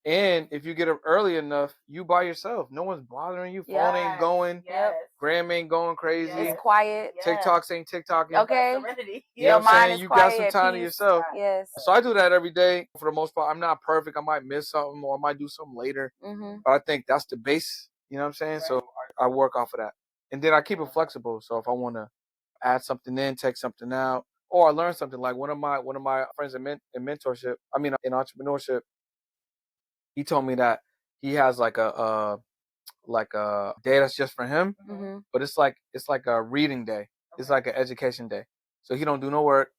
And if you get up early enough, you by yourself. No one's bothering you. Phone ain't going. Yes. Gram ain't going crazy. It's quiet. TikToks ain't TikToking. Okay. You know Your what I'm mind saying? is You quiet, got some time to peace. yourself. Yes. So I do that every day for the most part. I'm not perfect. I might miss something or I might do something later. Mm-hmm. But I think that's the base. You know what I'm saying? Right. So I work off of that. And then I keep it flexible. So if I want to add something in, take something out, or I learn something, like one of my friends in mentorship, in entrepreneurship, he told me that he has like a day that's just for him, Mm-hmm. but it's like a reading day. It's like an education day. So he don't do no work.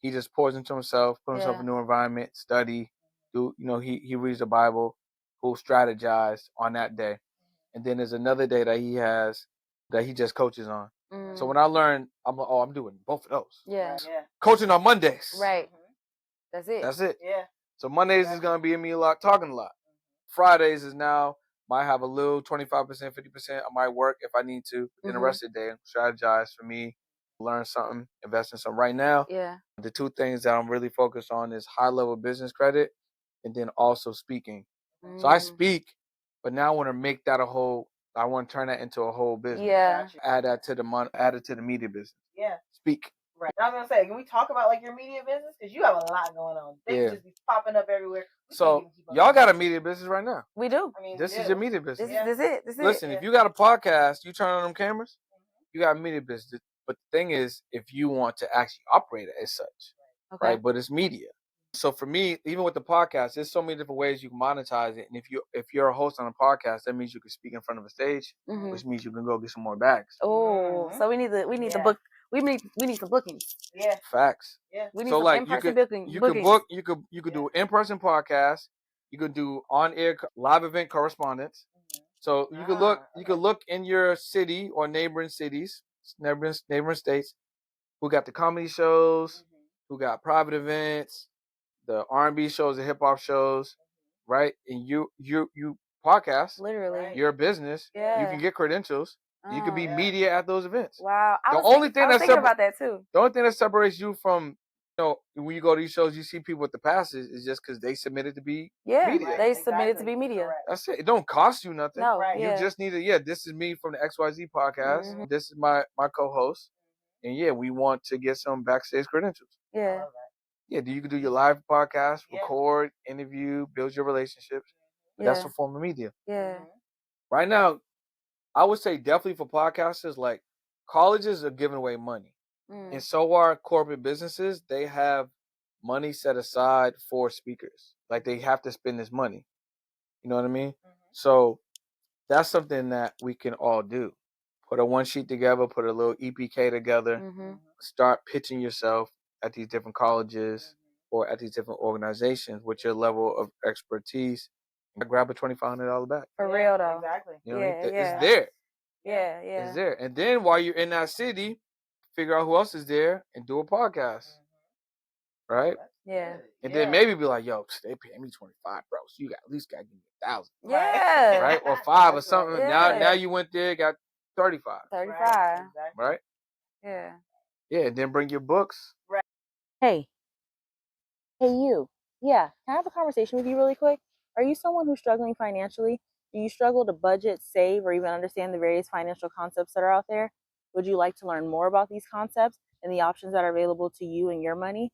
He just pours into himself, put himself in a new environment, study, he reads the Bible, who'll strategize on that day. And then there's another day that he has that he just coaches on. So when I learn, I'm doing both of those. Yeah. Coaching on Mondays. Right. That's it. That's it. Yeah. So Mondays is gonna be me a lot, talking a lot. Fridays is now might have a little 25%, 50%. I might work if I need to. Then the rest of the day, strategize for me, learn something, invest in something. Right now, the two things that I'm really focused on is high level business credit, and then also speaking. So I speak, but now I want to make that I want to turn that into a whole business. Yeah. Add that to the money, add it to the media business. Yeah. Speak. Right. I was gonna say, can we talk about like your media business? Because you have a lot going on. Things just be popping up everywhere. So y'all got a media business right now. We do. This is your media business. This is it. Listen, if you got a podcast, you turn on them cameras, you got a media business. But the thing is, if you want to actually operate it as such, right? But it's media. So for me, even with the podcast, there's so many different ways you can monetize it. And if you're a host on a podcast, that means you can speak in front of a stage, which means you can go get some more bags. Oh, so we need to book. We need some bookings. Yeah. Facts. Yeah. We need some in-person bookings. You could do in-person podcasts. You could do on-air live event correspondence. So you could look in your city or neighboring cities, neighboring states, who got the comedy shows, who got private events, the R&B shows, the hip hop shows, right? And you podcast, literally, your business. Yeah. You can get credentials. You could be media at those events. Wow. I was thinking about that too. The only thing that separates you from, when you go to these shows, you see people with the passes is just because they submitted to be media. They submitted to be media. That's it. It don't cost you nothing. No, You just need to, this is me from the XYZ podcast. This is my co-host. And we want to get some backstage credentials. Yeah. Yeah, you can do your live podcast, record, interview, build your relationships. That's a form of media. Yeah. Right now, I would say definitely for podcasters, like colleges are giving away money. And so are corporate businesses. They have money set aside for speakers. Like they have to spend this money. You know what I mean? So that's something that we can all do. Put a one sheet together, put a little EPK together, start pitching yourself at these different colleges or at these different organizations with your level of expertise. Grab a $2,500 bag. For real though. Exactly. You know what I mean? It's there. Yeah. It's there. And then while you're in that city, figure out who else is there and do a podcast. Right? Yeah. And then maybe be like, yo, they paying me 25, bro. So you at least got to give me 1,000. Yeah. Right? Or 5 or something. Yeah. Now you went there, got 35. 35. Right? Yeah. Yeah, and then bring your books. Right. Hey you. Yeah, can I have a conversation with you really quick? Are you someone who's struggling financially? Do you struggle to budget, save, or even understand the various financial concepts that are out there? Would you like to learn more about these concepts and the options that are available to you and your money?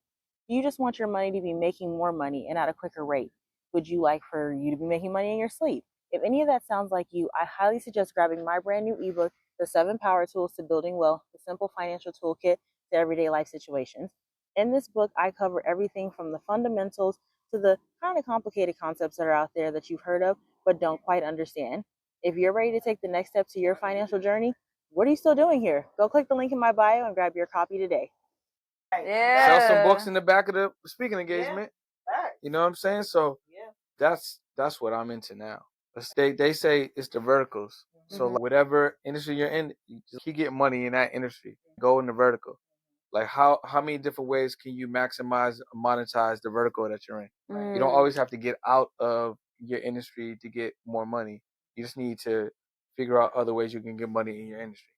Do you just want your money to be making more money and at a quicker rate? Would you like for you to be making money in your sleep, If any of that sounds like you, I highly suggest grabbing my brand new ebook, The 7 Power Tools to Building Wealth, the simple financial toolkit to everyday life situations. In this book, I cover everything from the fundamentals to the kind of complicated concepts that are out there that you've heard of but don't quite understand. If you're ready to take the next step to your financial journey, what are you still doing here? Go click the link in my bio and grab your copy today. Yeah. Sell some books in the back of the speaking engagement. You know what I'm saying? So that's what I'm into now. They say it's the verticals. So like whatever industry you're in, you just keep getting money in that industry. Go in the vertical. Like how many different ways can you maximize, monetize the vertical that you're in? You don't always have to get out of your industry to get more money. You just need to figure out other ways you can get money in your industry.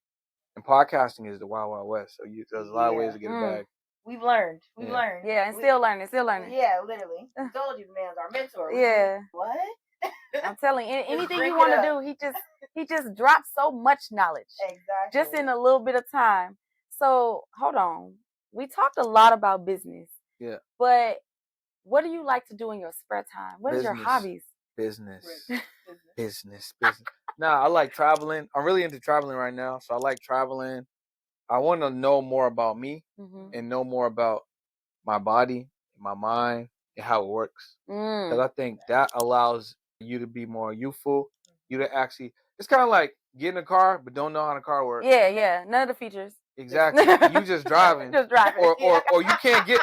And podcasting is the wild, wild west. So there's a lot of ways to get a bag. We've learned. Yeah, and still learning. Yeah, literally. I told you the man's our mentor. Yeah. What? I'm telling you, anything you want to do, he just drops so much knowledge. Exactly. Just in a little bit of time. So hold on. We talked a lot about business. Yeah. But what do you like to do in your spare time? What is your hobbies? Business. Nah, I like traveling. I'm really into traveling right now. So I like traveling. I want to know more about me and know more about my body, my mind, and how it works. Because I think that allows you to be more youthful. You to actually, it's kind of like getting a car, but don't know how the car works. Yeah. None of the features. Exactly. You just driving. Just driving. Or you can't get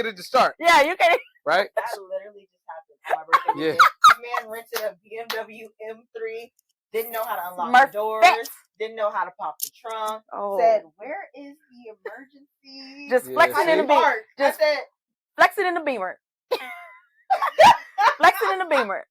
it to start. Yeah, you can't. Right? That literally just happened for my birthday weekend. This man rented a BMW M3, didn't know how to unlock the doors, didn't know how to pop the trunk, said, "Where is the emergency?" Just flexing in the Beamer. Just flexing in the Beamer. Flexing in the Beamer.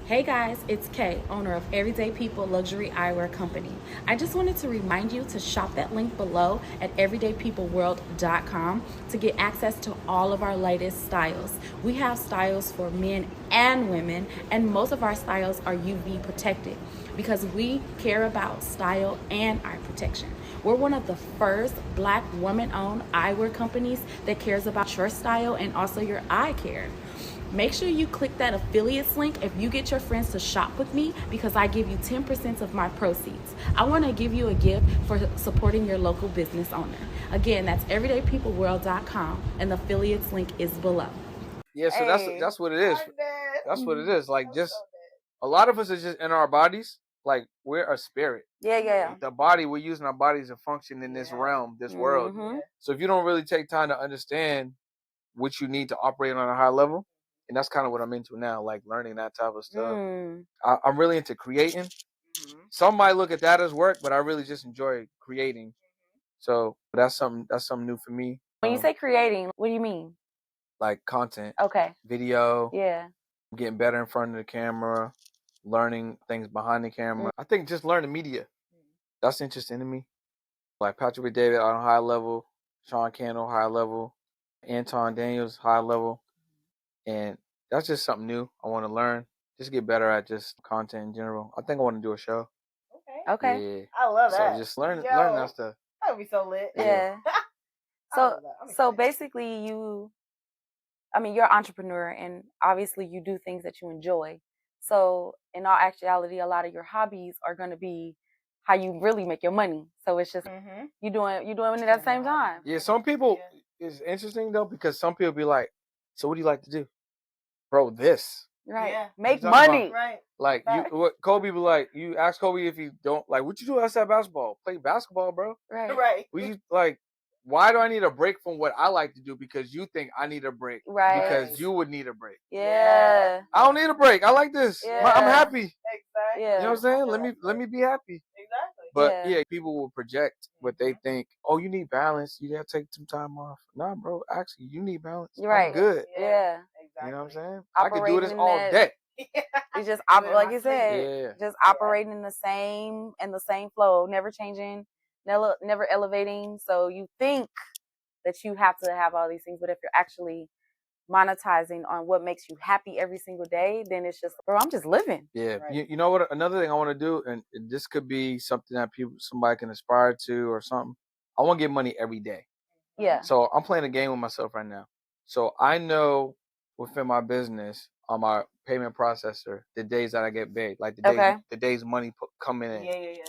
Hey guys, it's Kay, owner of Everyday People Luxury Eyewear Company. I just wanted to remind you to shop that link below at everydaypeopleworld.com to get access to all of our latest styles. We have styles for men and women, and most of our styles are UV protected because we care about style and eye protection. We're one of the first Black woman-owned eyewear companies that cares about your style and also your eye care. Make sure you click that affiliates link if you get your friends to shop with me because I give you 10% of my proceeds. I want to give you a gift for supporting your local business owner. Again, that's everydaypeopleworld.com and the affiliates link is below. Yeah, so that's what it is. That's what it is. Like just a lot of us are just in our bodies. Like we're a spirit. Yeah. The body, we're using our bodies to function in this realm, this world. So if you don't really take time to understand what you need to operate on a high level, and that's kind of what I'm into now, like learning that type of stuff. I'm really into creating. Some might look at that as work, but I really just enjoy creating. So that's something new for me. When you say creating, what do you mean? Like content. Okay. Video. Yeah. Getting better in front of the camera, learning things behind the camera. I think just learning media. That's interesting to me. Like Patrick David on a high level, Sean Candle high level, Anton Daniels high level. And that's just something new I want to learn. Just get better at just content in general. I think I want to do a show. Okay. Yeah. I love that. So just learn that stuff. That would be so lit. Yeah. So basically you're an entrepreneur and obviously you do things that you enjoy. So in all actuality, a lot of your hobbies are going to be how you really make your money. So it's just you doing it at the same time. Yeah, some people, it's interesting though, because some people be like, so what do you like to do? Bro, this. Right. Yeah. Make money. Right. Like Kobe be like, you ask Kobe if he don't like, what you do outside basketball? Play basketball, bro. Right. Why do I need a break from what I like to do because you think I need a break? Right. Because you would need a break. Yeah. I don't need a break. I like this. Yeah. I'm happy. Exactly. Yeah. You know what I'm saying? Let me be happy. Exactly. But yeah, people will project what they think. Oh, you need balance. You gotta take some time off. Nah, bro. Actually, you need balance. Right. I'm good. Yeah. Exactly. You know what I'm saying? Operating I could do this all day. You just like you said, just operating in the same flow, never changing, never elevating. So you think that you have to have all these things, but if you're actually monetizing on what makes you happy every single day, then it's just, bro, I'm just living. Yeah. Right. You know what? Another thing I want to do, and this could be something that somebody can aspire to or something. I want to get money every day. Yeah. So I'm playing a game with myself right now. So I know within my business, on my payment processor the days that I get paid, like the days money coming in. Yeah.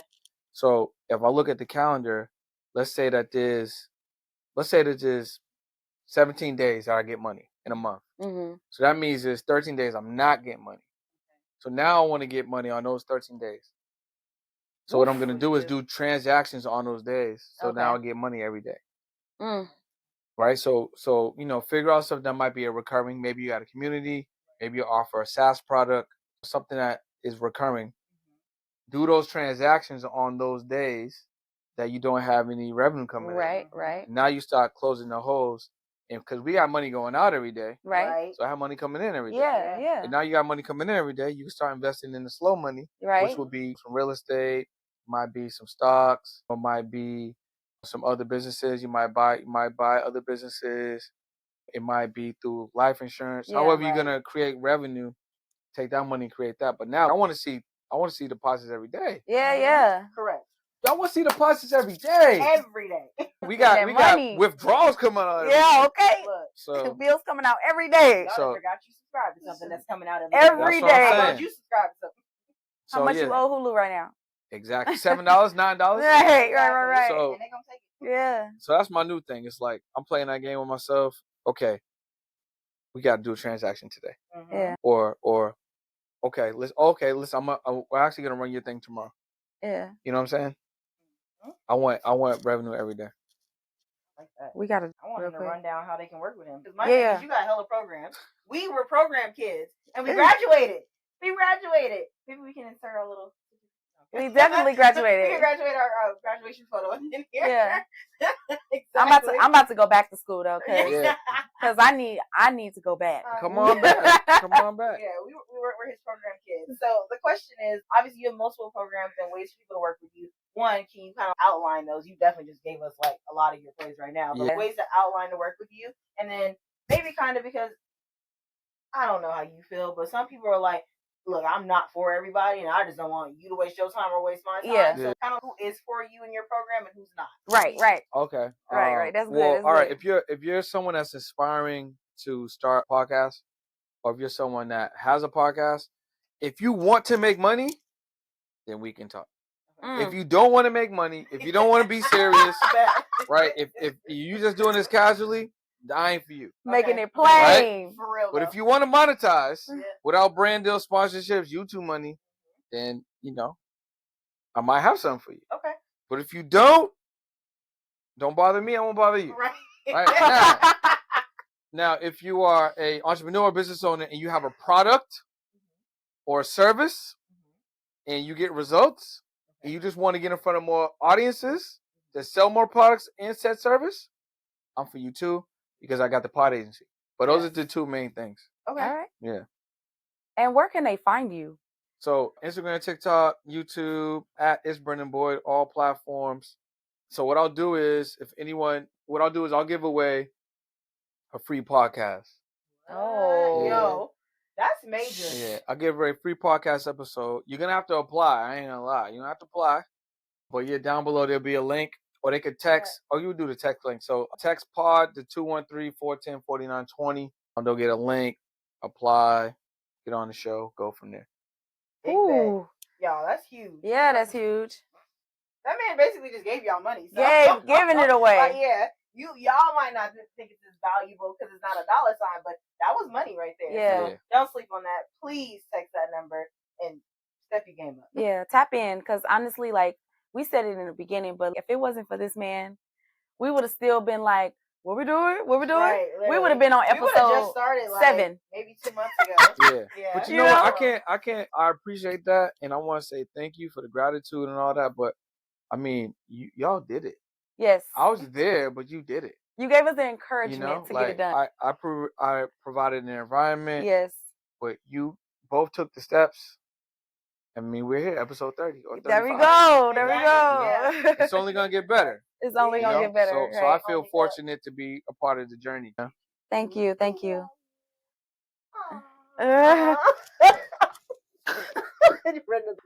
So if I look at the calendar, let's say that there's 17 days that I get money in a month. Mm-hmm. So that means there's 13 days I'm not getting money. So now I want to get money on those 13 days. So what I'm going to do is do transactions on those days. So now I get money every day. Mm. Right? So figure out something that might be a recurring. Maybe you got a community. Maybe you offer a SaaS product, something that is recurring. Do those transactions on those days that you don't have any revenue coming in. Right. Now you start closing the holes. And because we got money going out every day. Right. So I have money coming in every day. Yeah. And now you got money coming in every day. You can start investing in the slow money, Right. which would be some real estate, might be some stocks, or might be some other businesses. You might buy other businesses. It might be through life insurance. However, you're gonna create revenue, take that money and create that. But now I want to see deposits every day. Yeah. Correct. I want to see deposits every day. Every day. We got withdrawals coming out. Yeah, okay. Look, so bills coming out every day. y'all forgot you subscribe to something that's coming out every day. That's what I'm How saying. about you subscribe to something? How much you owe Hulu right now? Exactly. $7, $9. Right. So, and they gonna take it. Yeah. So that's my new thing. It's like I'm playing that game with myself. Okay, we got to do a transaction today. Yeah. Or okay, listen. We're actually gonna run your thing tomorrow. Yeah. You know what I'm saying? I want revenue every day. Like that. We gotta. I want him to run down how they can work with him. Because my Yeah. thing is, you got hella programs. We were program kids, and we graduated. Maybe we can insert our little. We definitely graduated. We can graduate our graduation photo in here. Yeah. Exactly. I'm about to go back to school though, Yeah. cause I need to go back. Come on back. Come on back. Yeah, we're his program kids. So the question is, obviously you have multiple programs and ways for people to work with you. One, can you kind of outline those? You definitely just gave us like a lot of your plays right now, but ways to outline to work with you. And then maybe kind of, because I don't know how you feel, but some people are like, look, I'm not for everybody, and I just don't want you to waste your time or waste my time. Yeah. So kind of who is for you in your program and who's not. Right. Okay. Right. That's good. Well, all right. If you're someone that's aspiring to start a podcast, or if you're someone that has a podcast, if you want to make money, then we can talk. If you don't want to make money, if you don't want to be serious, right? If you just doing this casually, I ain't for you. Making it plain. Right? For real. But if you want to monetize without brand deal, sponsorships, YouTube money, then I might have something for you. Okay. But if you don't bother me, I won't bother you. Right. Now, if you are a entrepreneur or business owner and you have a product or a service and you get results and you just want to get in front of more audiences that sell more products and said service, I'm for you too, because I got the pod agency. But those are the two main things. Okay. All right. Yeah. And where can they find you? So Instagram, TikTok, YouTube, @It's Brendan Boyd, all platforms. So what I'll do is I'll give away a free podcast. Oh. Yo, that's major. Yeah, I'll give away a free podcast episode. You're going to have to apply. I ain't going to lie. You don't have to apply. But down below there'll be a link, or they could text, or you do the text link. So text pod to 213-410-4920. They'll get a link, apply, get on the show, go from there. Ooh. Y'all, that's huge. Yeah, that's huge. That man basically just gave y'all money. So. Giving it away. But yeah, y'all might not think it's as valuable because it's not a dollar sign, but that was money right there. Yeah. So don't sleep on that. Please text that number and step your game up. Yeah, tap in, because honestly, like we said it in the beginning, but if it wasn't for this man, we would have still been like, what we doing? Right, we would have been on episode just started, like, 7. maybe 2 months ago. Yeah. But you know what? I appreciate that. And I want to say thank you for the gratitude and all that. But I mean, y'all did it. Yes. I was there, but you did it. You gave us the encouragement to get it done. I provided an environment. Yes. But you both took the steps. I mean, we're here, episode 30 or 35. There we go. Yeah. It's only going to get better. It's only going to get better. So I feel fortunate to be a part of the journey. Thank you.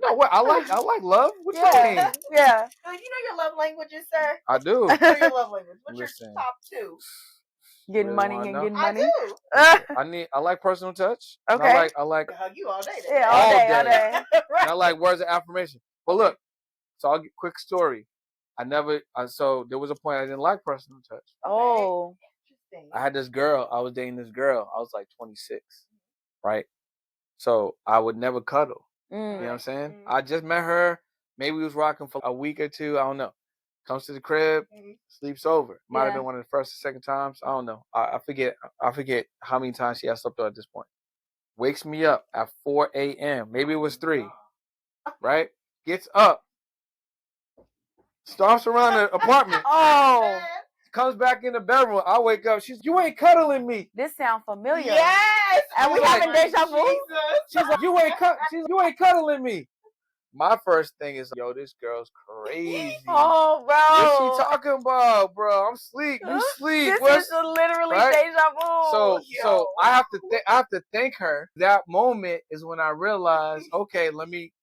No, what? I like love. What you mean? Yeah. You know your love languages, sir? I do. What are your love languages? What's Listen. your top 2? Getting really money wanna and know? getting I money. do. I like personal touch. And Okay. I like I hug you all day. Yeah, all all day. day. Right. and I like words of affirmation. But look, so I'll get quick story. So there was a point I didn't like personal touch. Oh. Interesting. I had this girl. I was dating this girl. I was like 26, right? So I would never cuddle. You know what I'm saying? I just met her. Maybe we was rocking for a week or two. I don't know. Comes to the crib, sleeps over. Might have been one of the first or second times. I don't know. I forget. I forget how many times she has slept over at this point. Wakes me up at 4 a.m. Maybe it was 3. Right? Gets up. Stomps around the apartment. Oh. Comes back in the bedroom. I wake up. You ain't cuddling me. This sounds familiar. Yes. And we having deja vu? She's like, you ain't cuddling me. My first thing is, yo, this girl's crazy. Oh, bro. What's she talking about, bro? I'm asleep. You sleep. This is literally deja vu. So I have to thank her. That moment is when I realized, okay, let me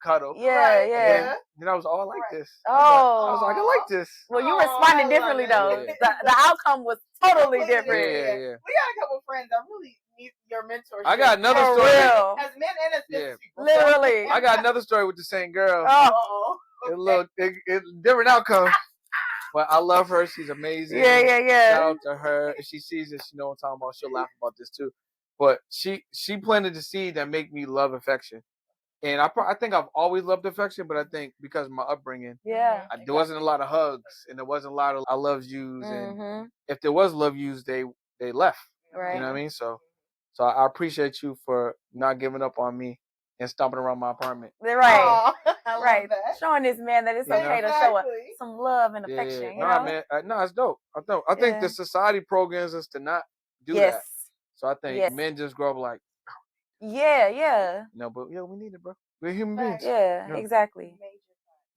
cuddle. Yeah, yeah. Then I was all like this. Oh. I was like, I like this. Well, you responded differently though. Yeah. The outcome was totally different. Yeah. We got a couple friends that really need your mentorship. I got another For story. real. As men and as business people. Literally. I got another story with the same girl. Oh. It's different outcome. But I love her. She's amazing. Yeah. Shout out to her. If she sees this, she know what I'm talking about. She'll laugh about this too. But she planted the seed that make me love affection. And I think I've always loved affection, but I think because of my upbringing, Yeah. there wasn't a lot of hugs and there wasn't a lot of I love yous. And if there was love yous, they left. Right. You know what I mean? So I appreciate you for not giving up on me and stomping around my apartment. Right. Right. Showing this man that it's okay to show some love and affection. You know? Man. No, it's dope. I think the society programs us to not do that. So I think men just grow up like, yeah. no, but we need it, bro. We're human beings. Yeah, exactly.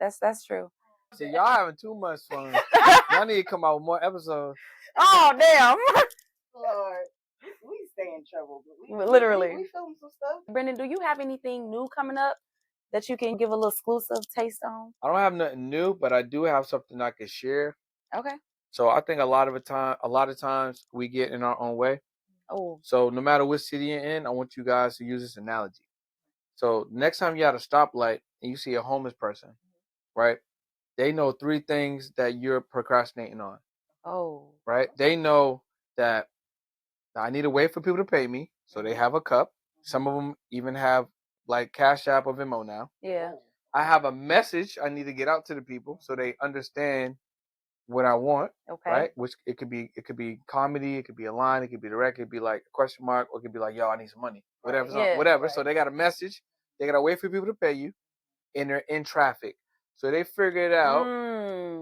That's true. So y'all having too much fun. Y'all need to come out with more episodes. Oh damn. Lord. We stay in trouble. Literally. We film some stuff. Brendan, do you have anything new coming up that you can give a little exclusive taste on? I don't have nothing new, but I do have something I can share. Okay. So I think a lot of times we get in our own way. Oh. So no matter what city you're in, I want you guys to use this analogy. So next time you're at a stoplight and you see a homeless person, right? They know 3 things that you're procrastinating on. Oh. Right? They know that I need to wait for people to pay me, so they have a cup. Some of them even have like Cash App or Venmo now. Yeah. I have a message I need to get out to the people so they understand what I want. Okay. Right? Which it could be comedy, it could be a line, it could be direct, it could be like a question mark, or it could be like, yo, I need some money. Whatever. Whatever. So they got a message. They gotta wait for people to pay you, and they're in traffic. So they figured out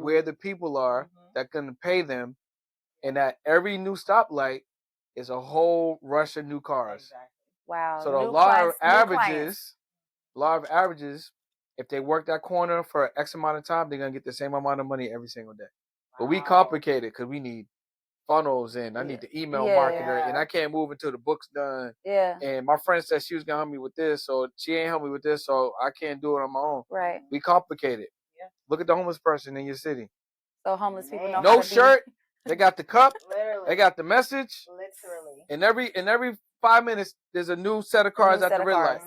where the people are that can pay them, and at every new stoplight is a whole rush of new cars. Exactly. Wow. So the law of averages, if they work that corner for X amount of time, they're gonna get the same amount of money every single day. But we complicate it because we need funnels and I need the email marketer and I can't move until the book's done. Yeah. And my friend said she was gonna help me with this, so she ain't help me with this, so I can't do it on my own. Right. We complicate it. Yeah. Look at the homeless person in your city. So homeless people know no shirt. They got the cup. Literally. They got the message. Literally. And every 5 minutes, there's a new set of cars at the red light.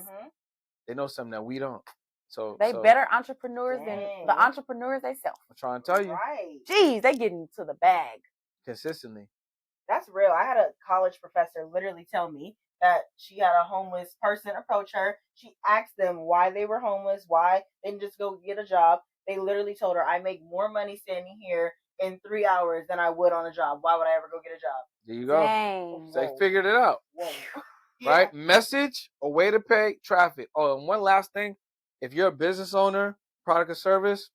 They know something that we don't. So they better entrepreneurs than the entrepreneurs themselves. I'm trying to tell you. Right. Jeez, they getting to the bag. Consistently. That's real. I had a college professor literally tell me that she had a homeless person approach her. She asked them why they were homeless, why they didn't just go get a job. They literally told her, I make more money standing here in 3 hours than I would on a job. Why would I ever go get a job? There you go. Dang. So they figured it out. Right? Message, a way to pay, traffic. Oh, and one last thing. If you're a business owner, product or service,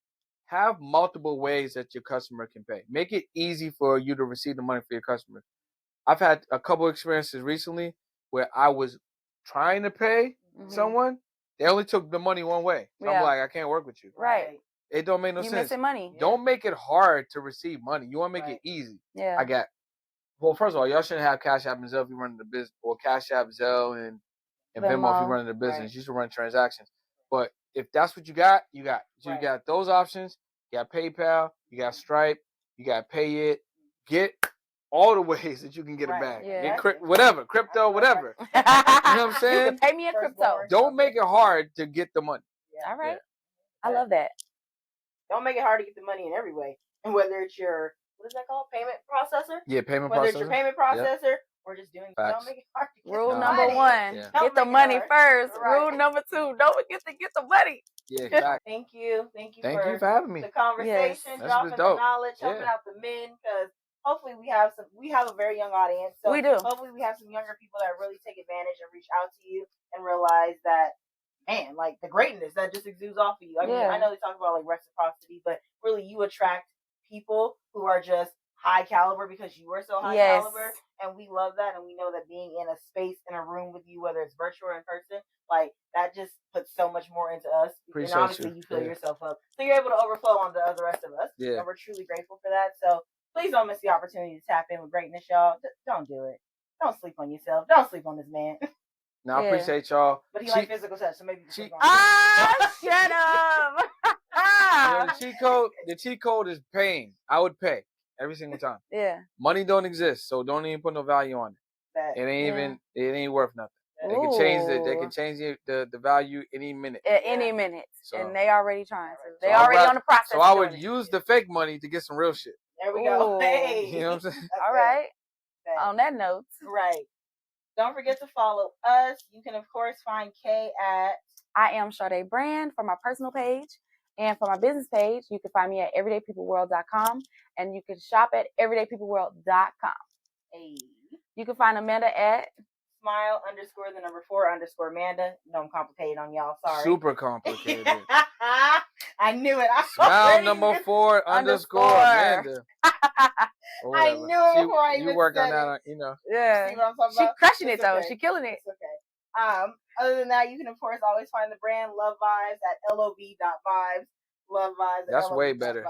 have multiple ways that your customer can pay. Make it easy for you to receive the money for your customer. I've had a couple experiences recently where I was trying to pay someone. They only took the money one way. So I'm like, I can't work with you. Right. It don't make no You sense. missing money. Don't make it hard to receive money. You want to make it easy. Yeah. Well, first of all, y'all shouldn't have Cash App and Zelle if you're running the business, or Cash App, Zelle, and Venmo if you're running the business. You should run transactions. But if that's what you got, you got. So you got those options. You got PayPal. You got Stripe. You got Pay It. Get all the ways that you can get a bag. Yeah. Get whatever, crypto, whatever. You know what I'm saying? You can pay me in crypto. Don't make it hard to get the money. All right. I love that. Don't make it hard to get the money in every way. And whether it's your, what is that called? Payment processor? Yeah, payment whether processor. it's your payment processor or just doing don't make it hard to get Rule the number money. 1, get the money first. Rule number 2, don't forget to get the money. Yeah, exactly. Thank you for having me. The conversation, dropping the knowledge, helping out the men, because hopefully we have a very young audience. So we do. Hopefully we have some younger people that really take advantage and reach out to you and realize that, man, like the greatness that just exudes off of you. I mean, I know they talk about like reciprocity, but really you attract people who are just high caliber because you are so high caliber, and we love that, and we know that being in a space, in a room with you, whether it's virtual or in person, like that just puts so much more into us. Appreciate and obviously you fill yourself up, so you're able to overflow on the rest of us. Yeah. And we're truly grateful for that. So please don't miss the opportunity to tap in with greatness, y'all. Don't do it. Don't sleep on yourself. Don't sleep on this man. No, I appreciate y'all. But he likes physical touch, so maybe shut up. The cheat code is paying. I would pay every single time. Yeah. Money don't exist, so don't even put no value on it. It ain't worth nothing. They can change it. They can change the value any minute. At any minute. So, and they already trying. So they on the process. So I would use the fake money to get some real shit. There we go. Hey. You know what I'm saying? All right. On that note. Right. Don't forget to follow us. You can, of course, find Kay at I am Sade Brand for my personal page. And for my business page, you can find me at everydaypeopleworld.com. And you can shop at everydaypeopleworld.com. Hey. You can find Amanda at smile_4_ Amanda. No, I'm complicated on y'all. Sorry. Super complicated. I knew it. Smile _4_ Amanda. I knew it before I even You work said on that, it. Yeah. See what I'm talking about? She crushing it though. Okay. She killing it. It's okay. Other than that, you can of course always find the brand Love Vibes at lov.vibes. Love Vibes. That's way better.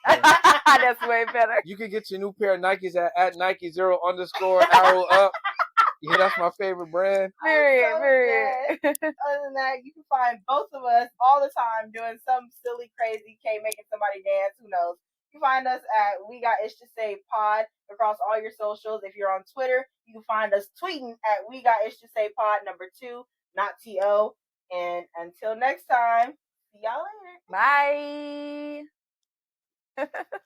That's way better. You can get your new pair of Nikes at Nike 0_ arrow up. Yeah, that's my favorite brand. Period. Other than that, you can find both of us all the time doing some silly, crazy K making somebody dance. Who knows? You can find us at We Got Ish to Say Pod across all your socials. If you're on Twitter, you can find us tweeting at We Got Ish to Say Pod #2, not TO. And until next time, see y'all later. Bye.